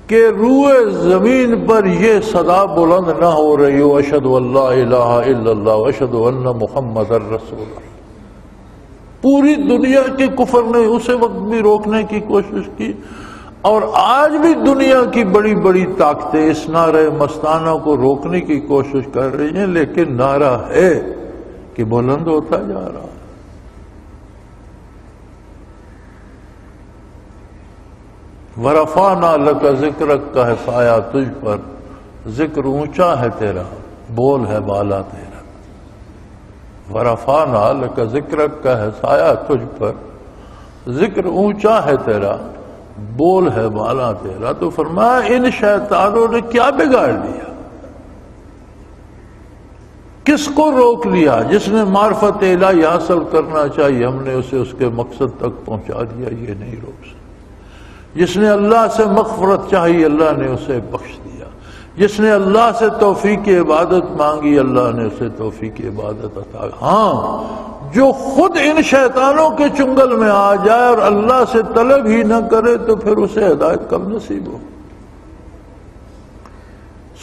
کہ روئے زمین پر یہ صدا بلند نہ ہو رہی ہو، اشہد اللہ الہ الا اللہ اشہد ان محمد رسول اللہ۔ پوری دنیا کے کفر نے اسے وقت بھی روکنے کی کوشش کی، اور آج بھی دنیا کی بڑی بڑی طاقتیں اس نعرہ مستانہ کو روکنے کی کوشش کر رہی ہیں، لیکن نعرہ ہے کہ بلند ہوتا جا رہا ہے۔ وَرَفَعْنَا لَكَ ذِكْرَكَ کا ہے سایہ تجھ پر، ذکر اونچا ہے تیرا، بول ہے بالا تیرا۔ وَرَفَعْنَا لَكَ ذِكْرَكَ کا ہے سایہ تجھ پر، ذکر اونچا ہے تیرا، بول ہے بالا تیرا۔ تو فرمایا ان شیطانوں نے کیا بگاڑ لیا، کس کو روک لیا؟ جس نے معرفت الہی حاصل کرنا چاہیے ہم نے اسے اس کے مقصد تک پہنچا دیا، یہ نہیں روک سکتا۔ جس نے اللہ سے مغفرت چاہی اللہ نے اسے بخش دیا، جس نے اللہ سے توفیق عبادت مانگی اللہ نے اسے توفیق عبادت عطا۔ ہاں، جو خود ان شیطانوں کے چنگل میں آ جائے اور اللہ سے طلب ہی نہ کرے تو پھر اسے ہدایت کب نصیب ہو؟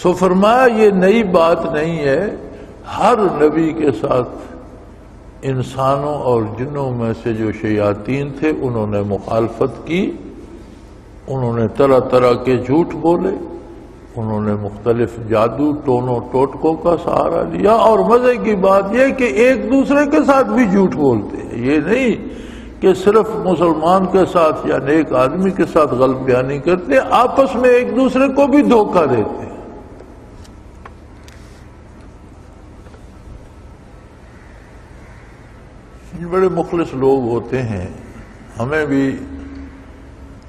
سو فرمایا یہ نئی بات نہیں ہے، ہر نبی کے ساتھ انسانوں اور جنوں میں سے جو شیاطین تھے انہوں نے مخالفت کی، انہوں نے طرح طرح کے جھوٹ بولے، انہوں نے مختلف جادو ٹونوں ٹوٹکوں کا سہارا لیا، اور مزے کی بات یہ کہ ایک دوسرے کے ساتھ بھی جھوٹ بولتے ہیں۔ یہ نہیں کہ صرف مسلمان کے ساتھ یا نیک آدمی کے ساتھ غلط بیانی کرتے، آپس میں ایک دوسرے کو بھی دھوکہ دیتے ہیں۔ بڑے مخلص لوگ ہوتے ہیں، ہمیں بھی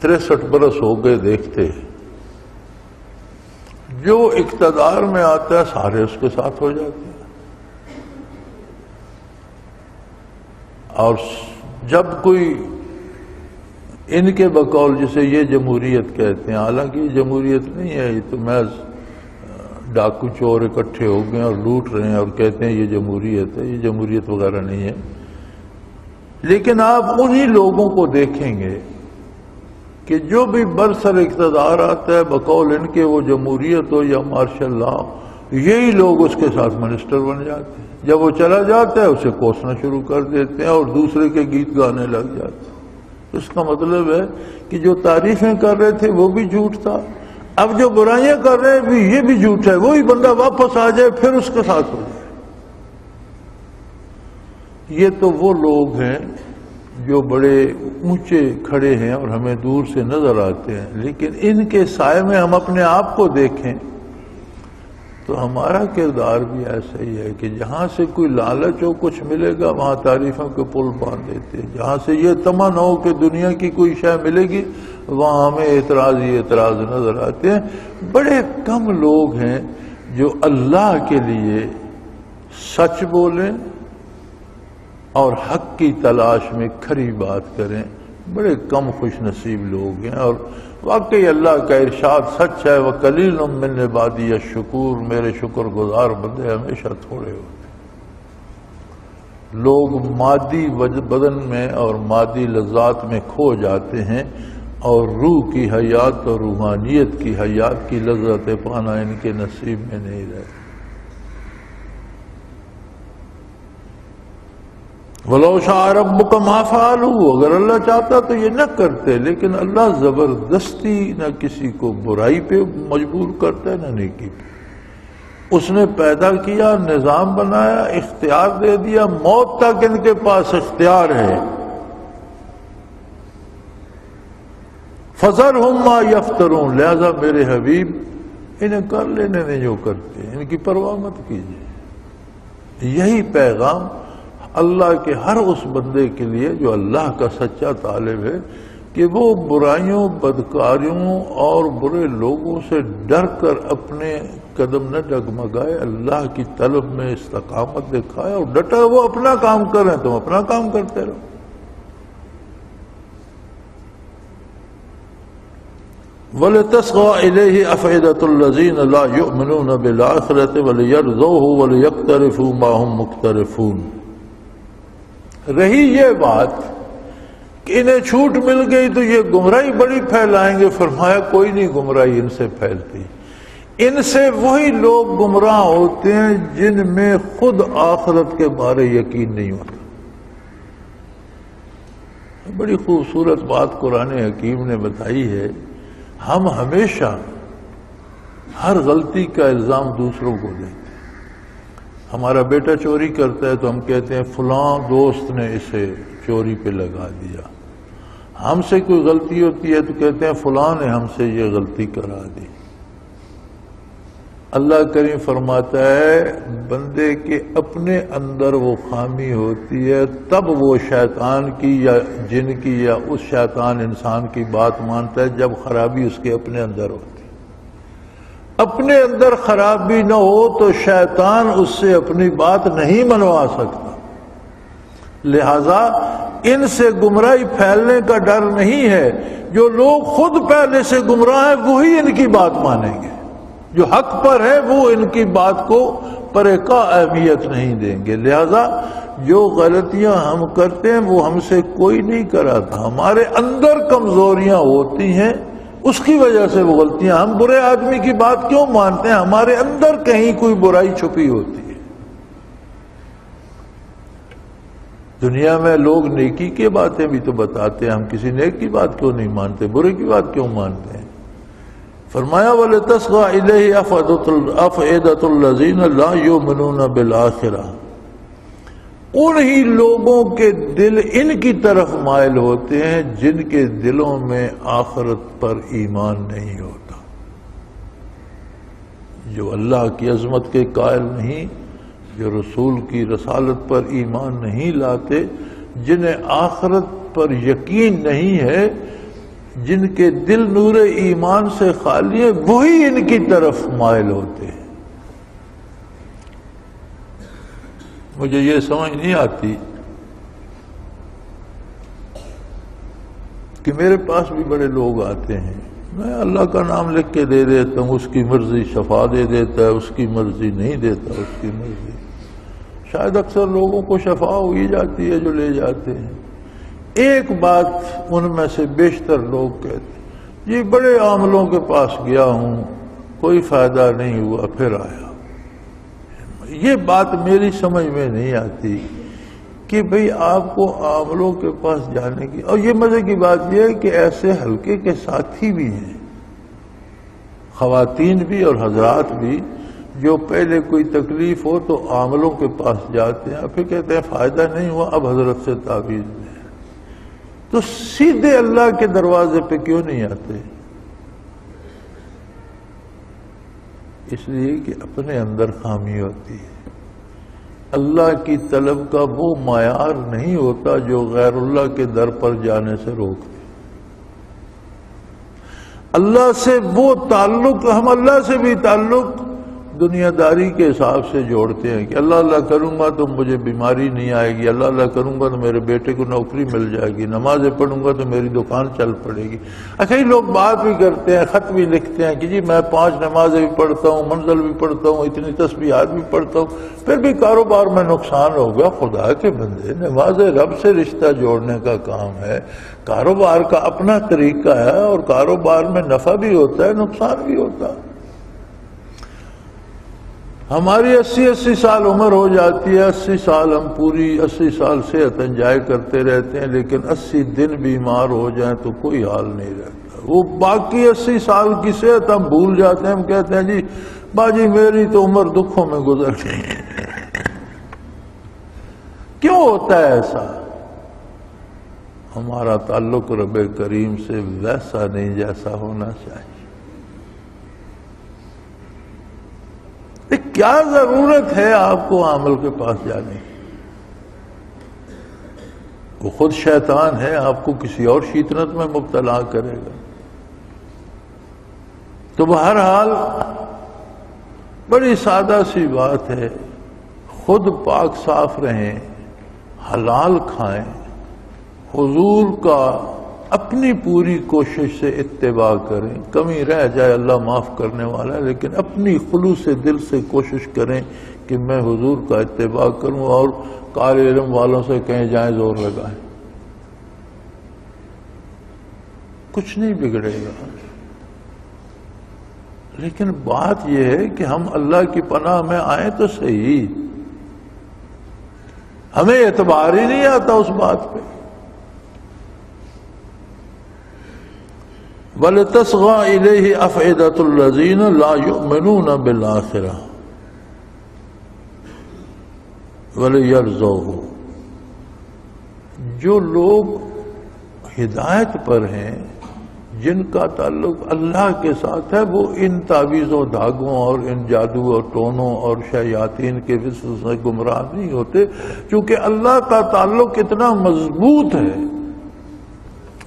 63 برس ہو گئے دیکھتے، جو اقتدار میں آتا ہے سارے اس کے ساتھ ہو جاتے ہیں، اور جب کوئی ان کے بقول جسے یہ جمہوریت کہتے ہیں، حالانکہ یہ جمہوریت نہیں ہے، یہ تو محض ڈاکو چور اکٹھے ہو گئے اور لوٹ رہے ہیں اور کہتے ہیں یہ جمہوریت ہے، یہ جمہوریت وغیرہ نہیں ہے۔ لیکن آپ انہی لوگوں کو دیکھیں گے کہ جو بھی برسر اقتدار آتا ہے بقول ان کے، وہ جمہوریت ہو یا مارشل لا، یہی لوگ اس کے ساتھ منسٹر بن جاتے ہیں۔ جب وہ چلا جاتا ہے اسے کوسنا شروع کر دیتے ہیں اور دوسرے کے گیت گانے لگ جاتے ہیں۔ اس کا مطلب ہے کہ جو تعریفیں کر رہے تھے وہ بھی جھوٹ تھا، اب جو برائیاں کر رہے ہیں بھی یہ بھی جھوٹ ہے، وہی بندہ واپس آ جائے پھر اس کے ساتھ ہو جائے۔ یہ تو وہ لوگ ہیں جو بڑے اونچے کھڑے ہیں اور ہمیں دور سے نظر آتے ہیں، لیکن ان کے سائے میں ہم اپنے آپ کو دیکھیں تو ہمارا کردار بھی ایسا ہی ہے کہ جہاں سے کوئی لالچ ہو کچھ ملے گا وہاں تعریفوں کے پل باندھ دیتے ہیں، جہاں سے یہ تمنا ہو کہ دنیا کی کوئی شے ملے گی وہاں ہمیں اعتراض ہی اعتراض نظر آتے ہیں۔ بڑے کم لوگ ہیں جو اللہ کے لیے سچ بولیں اور حق کی تلاش میں کھری بات کریں، بڑے کم خوش نصیب لوگ ہیں۔ اور واقعی اللہ کا ارشاد سچ ہے، وَقَلِيلٌ مِّنْ عِبَادِيَ الشُّكُورُ، میرے شکر گزار بندے ہمیشہ تھوڑے ہوتے ہیں۔ لوگ مادی بدن میں اور مادی لذات میں کھو جاتے ہیں اور روح کی حیات اور روحانیت کی حیات کی لذت پانا ان کے نصیب میں نہیں رہتا۔ وَلَوْ شَاءَ رَبُّكَ مَا فَعَلُوهُ، اگر اللہ چاہتا تو یہ نہ کرتے، لیکن اللہ زبردستی نہ کسی کو برائی پہ مجبور کرتا ہے نہ نیکی پہ۔ اس نے پیدا کیا، نظام بنایا، اختیار دے دیا، موت تک ان کے پاس اختیار ہے۔ فَذَرْهُمْ مَا يَفْتَرُونَ، لہذا میرے حبیب انہیں کر لینے دیں جو کرتے ہیں، ان کی پرواہ مت کیجیے۔ یہی پیغام اللہ کے ہر اس بندے کے لیے جو اللہ کا سچا طالب ہے کہ وہ برائیوں، بدکاریوں اور برے لوگوں سے ڈر کر اپنے قدم نہ ڈگمگائے، اللہ کی طلب میں استقامت دکھائے اور ڈٹا وہ اپنا کام کریں، تم اپنا کام کرتے رہو۔ وَلِتَصْغَىٰ إِلَيْهِ أَفْئِدَةُ الَّذِينَ لَا يُؤْمِنُونَ بِالْآخِرَةِ وَلِيَرْضَوْهُ وَلِيَقْتَرِفُوا مَا هُمْ مُقْتَرِفُونَ۔ رہی یہ بات کہ انہیں چھوٹ مل گئی تو یہ گمراہی بڑی پھیلائیں گے، فرمایا کوئی نہیں گمراہی ان سے پھیلتی، ان سے وہی لوگ گمراہ ہوتے ہیں جن میں خود آخرت کے بارے یقین نہیں ہوتا۔ بڑی خوبصورت بات قرآن حکیم نے بتائی ہے، ہم ہمیشہ ہر غلطی کا الزام دوسروں کو دیتے ہیں۔ ہمارا بیٹا چوری کرتا ہے تو ہم کہتے ہیں فلاں دوست نے اسے چوری پہ لگا دیا، ہم سے کوئی غلطی ہوتی ہے تو کہتے ہیں فلاں نے ہم سے یہ غلطی کرا دی۔ اللہ کریم فرماتا ہے بندے کے اپنے اندر وہ خامی ہوتی ہے تب وہ شیطان کی یا جن کی یا اس شیطان انسان کی بات مانتا ہے جب خرابی اس کے اپنے اندر ہوتی ہے۔ اپنے اندر خرابی نہ ہو تو شیطان اس سے اپنی بات نہیں منوا سکتا، لہذا ان سے گمراہی پھیلنے کا ڈر نہیں ہے۔ جو لوگ خود پہلے سے گمراہ ہیں وہی ان کی بات مانیں گے، جو حق پر ہے وہ ان کی بات کو پرکا اہمیت نہیں دیں گے۔ لہذا جو غلطیاں ہم کرتے ہیں وہ ہم سے کوئی نہیں کراتا، ہمارے اندر کمزوریاں ہوتی ہیں، اس کی وجہ سے وہ غلطیاں۔ ہم برے آدمی کی بات کیوں مانتے ہیں؟ ہمارے اندر کہیں کوئی برائی چھپی ہوتی ہے۔ دنیا میں لوگ نیکی کی باتیں بھی تو بتاتے ہیں، ہم کسی نیک کی بات کیوں نہیں مانتے، برے کی بات کیوں مانتے ہیں؟ فرمایا وَلِتَصْغَىٰ إِلَيْهِ أَفْئِدَةُ الَّذِينَ لَا يُؤْمِنُونَ بِالْآخِرَةِ، انہی لوگوں کے دل ان کی طرف مائل ہوتے ہیں جن کے دلوں میں آخرت پر ایمان نہیں ہوتا، جو اللہ کی عظمت کے قائل نہیں، جو رسول کی رسالت پر ایمان نہیں لاتے، جنہیں آخرت پر یقین نہیں ہے، جن کے دل نور ایمان سے خالی ہے، وہی ان کی طرف مائل ہوتے ہیں۔ مجھے یہ سمجھ نہیں آتی کہ میرے پاس بھی بڑے لوگ آتے ہیں، میں اللہ کا نام لکھ کے دے دیتا ہوں، اس کی مرضی شفا دے دیتا ہے، اس کی مرضی نہیں دیتا، اس کی مرضی۔ شاید اکثر لوگوں کو شفا ہو ہی جاتی ہے جو لے جاتے ہیں۔ ایک بات ان میں سے بیشتر لوگ کہتے ہیں، یہ بڑے عاملوں کے پاس گیا ہوں، کوئی فائدہ نہیں ہوا، پھر آیا۔ یہ بات میری سمجھ میں نہیں آتی کہ بھئی آپ کو عاملوں کے پاس جانے کی، اور یہ مزے کی بات یہ ہے کہ ایسے حلقے کے ساتھی بھی ہیں، خواتین بھی اور حضرات بھی جو پہلے کوئی تکلیف ہو تو عاملوں کے پاس جاتے ہیں، پھر کہتے ہیں فائدہ نہیں ہوا، اب حضرت سے تعویذ دیں، تو سیدھے اللہ کے دروازے پہ کیوں نہیں آتے؟ اس لیے کہ اپنے اندر خامی ہوتی ہے۔ اللہ کی طلب کا وہ معیار نہیں ہوتا جو غیر اللہ کے در پر جانے سے روکتے۔ اللہ سے وہ تعلق، ہم اللہ سے بھی تعلق دنیا داری کے حساب سے جوڑتے ہیں کہ اللہ اللہ کروں گا تو مجھے بیماری نہیں آئے گی، اللہ اللہ کروں گا تو میرے بیٹے کو نوکری مل جائے گی، نمازیں پڑھوں گا تو میری دکان چل پڑے گی۔ اچھا یہ لوگ بات بھی کرتے ہیں، خط بھی لکھتے ہیں کہ جی میں 5 نمازیں بھی پڑھتا ہوں، منزل بھی پڑھتا ہوں، اتنی تسبیحات بھی پڑھتا ہوں، پھر بھی کاروبار میں نقصان ہو گیا۔ خدا کے بندے، نماز رب سے رشتہ جوڑنے کا کام ہے، کاروبار کا اپنا طریقہ ہے، اور کاروبار میں نفع بھی ہوتا ہے، نقصان بھی ہوتا ہے۔ ہماری 80 سال عمر ہو جاتی ہے، 80 سال ہم پوری 80 سال صحت انجوائے کرتے رہتے ہیں، لیکن 80 دن بیمار ہو جائیں تو کوئی حال نہیں رہتا۔ وہ باقی 80 سال کی صحت ہم بھول جاتے ہیں، ہم کہتے ہیں جی باجی میری تو عمر دکھوں میں گزر گئی۔ کیوں ہوتا ہے ایسا؟ ہمارا تعلق رب کریم سے ویسا نہیں جیسا ہونا چاہیے۔ کیا ضرورت ہے آپ کو عامل کے پاس جانے کی؟ وہ خود شیطان ہے، آپ کو کسی اور شیطنت میں مبتلا کرے گا۔ تو بہرحال بڑی سادہ سی بات ہے، خود پاک صاف رہیں، حلال کھائیں، حضور کا اپنی پوری کوشش سے اتباع کریں، کمی رہ جائے اللہ معاف کرنے والا ہے، لیکن اپنی خلوص دل سے کوشش کریں کہ میں حضور کا اتباع کروں، اور قاری علم والوں سے کہیں جائیں زور لگائیں، کچھ نہیں بگڑے گا۔ لیکن بات یہ ہے کہ ہم اللہ کی پناہ میں آئیں تو صحیح، ہمیں اعتبار ہی نہیں آتا اس بات پہ۔ وَلِتَصْغَىٰ إِلَيْهِ أَفْئِدَةُ الَّذِينَ لَا يُؤْمِنُونَ بِالْآخِرَةِ وَلِيَرْضَوْهُ، جو لوگ ہدایت پر ہیں، جن کا تعلق اللہ کے ساتھ ہے، وہ ان تعویذوں دھاگوں اور ان جادو اور ٹونوں اور شیاطین کے وسوسوں سے گمراہ نہیں ہوتے، چونکہ اللہ کا تعلق اتنا مضبوط ہے۔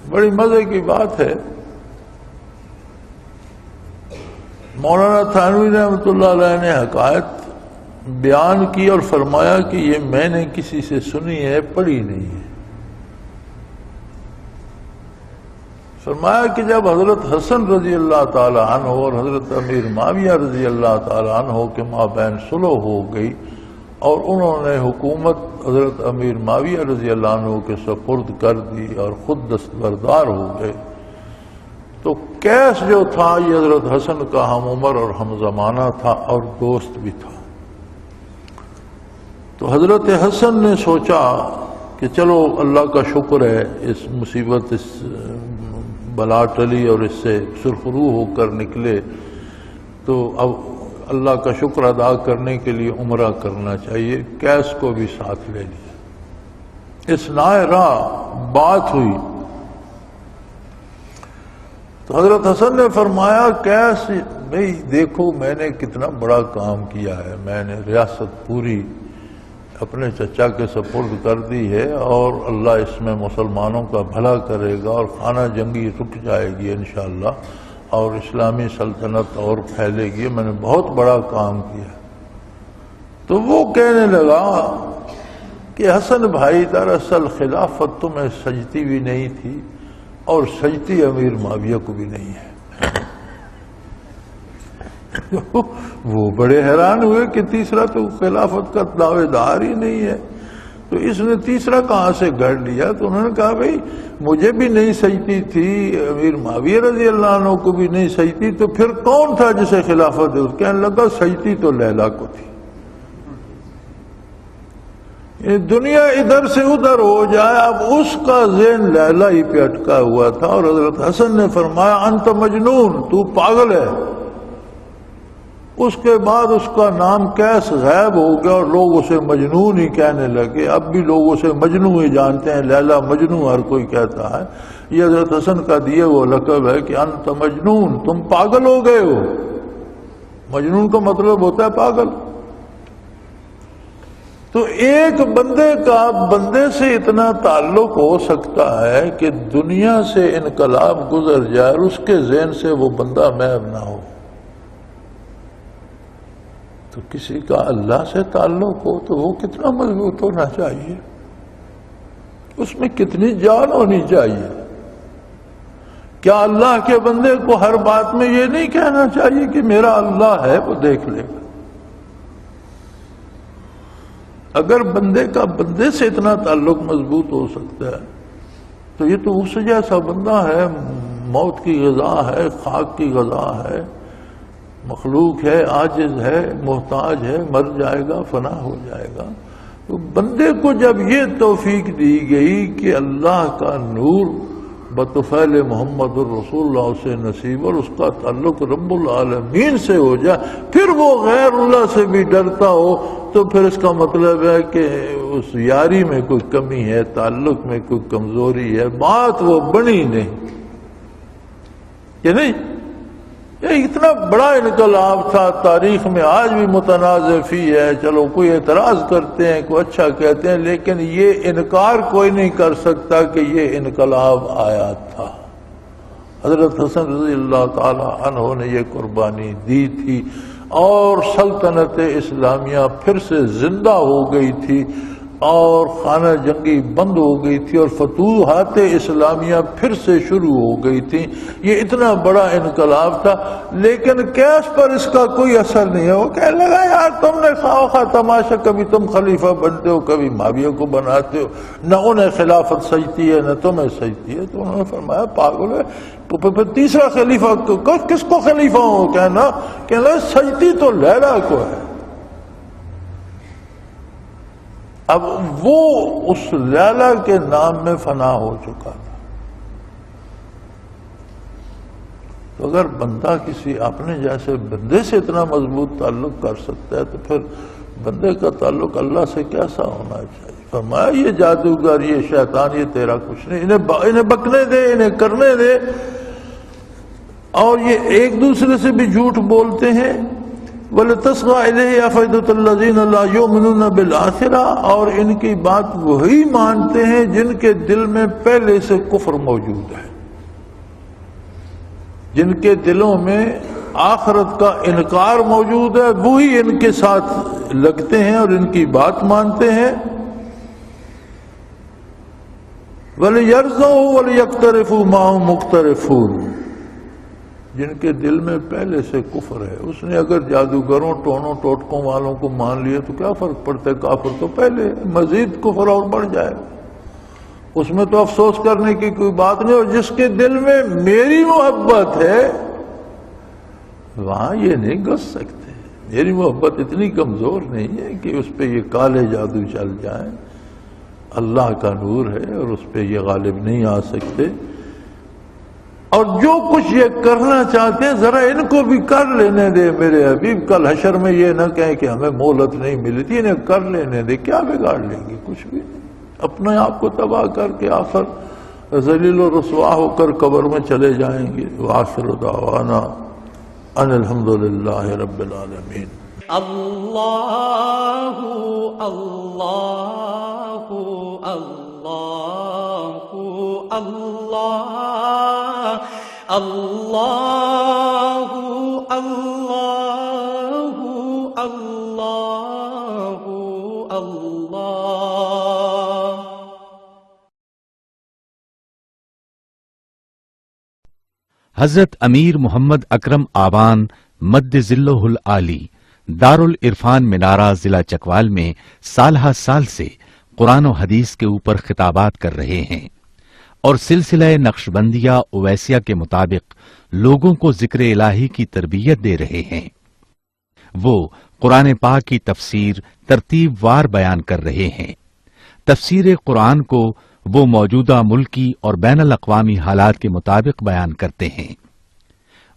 بڑی مزے کی بات ہے، مولانا تھانوی رحمۃ اللہ علیہ نے حکایت بیان کی اور فرمایا کہ یہ میں نے کسی سے سنی ہے، پڑھی نہیں ہے۔ فرمایا کہ جب حضرت حسن رضی اللہ تعالی عنہ اور حضرت امیر معاویہ رضی اللہ تعالی عنہ کے مابین صلح ہو گئی، اور انہوں نے حکومت حضرت امیر معاویہ رضی اللہ عنہ کے سپرد کر دی اور خود دستبردار ہو گئے، تو کیس جو تھا یہ حضرت حسن کا ہم عمر اور ہم زمانہ تھا اور دوست بھی تھا۔ تو حضرت حسن نے سوچا کہ چلو اللہ کا شکر ہے، اس مصیبت، اس بلا ٹلی اور اس سے سرخرو ہو کر نکلے، تو اب اللہ کا شکر ادا کرنے کے لیے عمرہ کرنا چاہیے، کیس کو بھی ساتھ لے لیا۔ اس نائے راہ بات ہوئی تو حضرت حسن نے فرمایا کیس بھئی دیکھو میں نے کتنا بڑا کام کیا ہے، میں نے ریاست پوری اپنے چچا کے سپرد کر دی ہے، اور اللہ اس میں مسلمانوں کا بھلا کرے گا، اور خانہ جنگی رک جائے گی انشاءاللہ، اور اسلامی سلطنت اور پھیلے گی، میں نے بہت بڑا کام کیا۔ تو وہ کہنے لگا کہ حسن بھائی دراصل خلافت تمہیں سجتی بھی نہیں تھی، اور سجتی امیر معاویہ کو بھی نہیں ہے۔ وہ بڑے حیران ہوئے کہ تیسرا تو خلافت کا دعوے دار ہی نہیں ہے، تو اس نے تیسرا کہاں سے گھڑ لیا؟ تو انہوں نے کہا بھئی مجھے بھی نہیں سجتی تھی، امیر معاویہ رضی اللہ عنہ کو بھی نہیں سجتی، تو پھر کون تھا جسے خلافت ہے؟ کہنے لگا سجتی تو لیلا کو تھی۔ دنیا ادھر سے ادھر ہو جائے، اب اس کا ذہن لیلا ہی پہ اٹکا ہوا تھا، اور حضرت حسن نے فرمایا انت مجنون، تو پاگل ہے، اس کے بعد اس کا نام کیس غائب ہو گیا اور لوگ اسے مجنون ہی کہنے لگے. اب بھی لوگ اسے مجنون ہی جانتے ہیں. لیلا مجنون ہر کوئی کہتا ہے. یہ حضرت حسن کا دیے وہ لقب ہے کہ انت مجنون، تم پاگل ہو گئے ہو. مجنون کا مطلب ہوتا ہے پاگل. تو ایک بندے کا بندے سے اتنا تعلق ہو سکتا ہے کہ دنیا سے انقلاب گزر جائے اور اس کے ذہن سے وہ بندہ محو نہ ہو. تو کسی کا اللہ سے تعلق ہو تو وہ کتنا مضبوط ہونا چاہیے، اس میں کتنی جان ہونی چاہیے. کیا اللہ کے بندے کو ہر بات میں یہ نہیں کہنا چاہیے کہ میرا اللہ ہے وہ دیکھ لے گا؟ اگر بندے کا بندے سے اتنا تعلق مضبوط ہو سکتا ہے تو یہ تو اس جیسا بندہ ہے. موت کی غذا ہے، خاک کی غذا ہے، مخلوق ہے، عاجز ہے، محتاج ہے، مر جائے گا، فنا ہو جائے گا. تو بندے کو جب یہ توفیق دی گئی کہ اللہ کا نور بطفیل محمد الرسول اللہ سے نصیب اور اس کا تعلق رب العالمین سے ہو جائے، پھر وہ غیر اللہ سے بھی ڈرتا ہو، تو پھر اس کا مطلب ہے کہ اس یاری میں کوئی کمی ہے، تعلق میں کوئی کمزوری ہے. بات وہ بنی نہیں کہ نہیں. یہ اتنا بڑا انقلاب تھا، تاریخ میں آج بھی متنازع فی ہے. چلو کوئی اعتراض کرتے ہیں، کوئی اچھا کہتے ہیں، لیکن یہ انکار کوئی نہیں کر سکتا کہ یہ انقلاب آیا تھا. حضرت حسن رضی اللہ تعالی عنہ نے یہ قربانی دی تھی اور سلطنت اسلامیہ پھر سے زندہ ہو گئی تھی اور خانہ جنگی بند ہو گئی تھی اور فتوحات اسلامیہ پھر سے شروع ہو گئی تھی. یہ اتنا بڑا انقلاب تھا، لیکن کیس پر اس کا کوئی اثر نہیں ہے. وہ کہنے لگا یار تم نے خواہ تماشا، کبھی تم خلیفہ بنتے ہو، کبھی معاویہ کو بناتے ہو، نہ انہیں خلافت سجتی ہے نہ تمہیں سجتی ہے. تو انہوں نے فرمایا پاگل ہے، پھر تیسرا خلیفہ کس کو خلیفہ ہو؟ کہنا سجتی تو لیلا کو ہے. اب وہ اس لیلا کے نام میں فنا ہو چکا تھا. تو اگر بندہ کسی اپنے جیسے بندے سے اتنا مضبوط تعلق کر سکتا ہے تو پھر بندے کا تعلق اللہ سے کیسا ہونا چاہیے؟ فرمایا یہ جادوگر، یہ شیطان، یہ تیرا کچھ نہیں. انہیں بکنے دے، انہیں کرنے دے. اور یہ ایک دوسرے سے بھی جھوٹ بولتے ہیں. وَلَتَصْغَى إِلَيْهِ أَفْئِدَةُ الَّذِينَ لَا يُؤْمِنُونَ بِالْآخِرَةِ، اور ان کی بات وہی مانتے ہیں جن کے دل میں پہلے سے کفر موجود ہے، جن کے دلوں میں آخرت کا انکار موجود ہے، وہی ان کے ساتھ لگتے ہیں اور ان کی بات مانتے ہیں. وَلِيَرْزَوْا وَلِيَقْتَرِفُوا مَا هُمْ مُقْتَرِفُونَ، جن کے دل میں پہلے سے کفر ہے. اس نے اگر جادوگروں، ٹونوں ٹوٹکوں والوں کو مان لیا تو کیا فرق پڑتا ہے؟ کافر تو پہلے، مزید کفر اور بڑھ جائے. اس میں تو افسوس کرنے کی کوئی بات نہیں. اور جس کے دل میں میری محبت ہے وہاں یہ نہیں گھس سکتے. میری محبت اتنی کمزور نہیں ہے کہ اس پہ یہ کالے جادو چل جائیں. اللہ کا نور ہے اور اس پہ یہ غالب نہیں آ سکتے. اور جو کچھ یہ کرنا چاہتے ہیں ذرا ان کو بھی کر لینے دے میرے حبیب. کل حشر میں یہ نہ کہیں کہ ہمیں مہلت نہیں ملی تھی، انہیں کر لینے دے. کیا بگاڑ لیں گے؟ کچھ بھی نہیں. اپنے آپ کو تباہ کر کے آخر ذلیل و رسوا ہو کر قبر میں چلے جائیں گے. وآخر دعوانا ان الحمدللہ رب العالمین. اللہ اللہ اللہ اللہ اللہ اللہ اللہ اللہ. حضرت امیر محمد اکرم آبان مد ذلہ العالی دارالعرفان منارہ ضلع چکوال میں سالہ سال سے قرآن و حدیث کے اوپر خطابات کر رہے ہیں اور سلسلہ نقشبندیہ اویسیہ کے مطابق لوگوں کو ذکر الہی کی تربیت دے رہے ہیں. وہ قرآن پاک کی تفسیر ترتیب وار بیان کر رہے ہیں. تفسیر قرآن کو وہ موجودہ ملکی اور بین الاقوامی حالات کے مطابق بیان کرتے ہیں.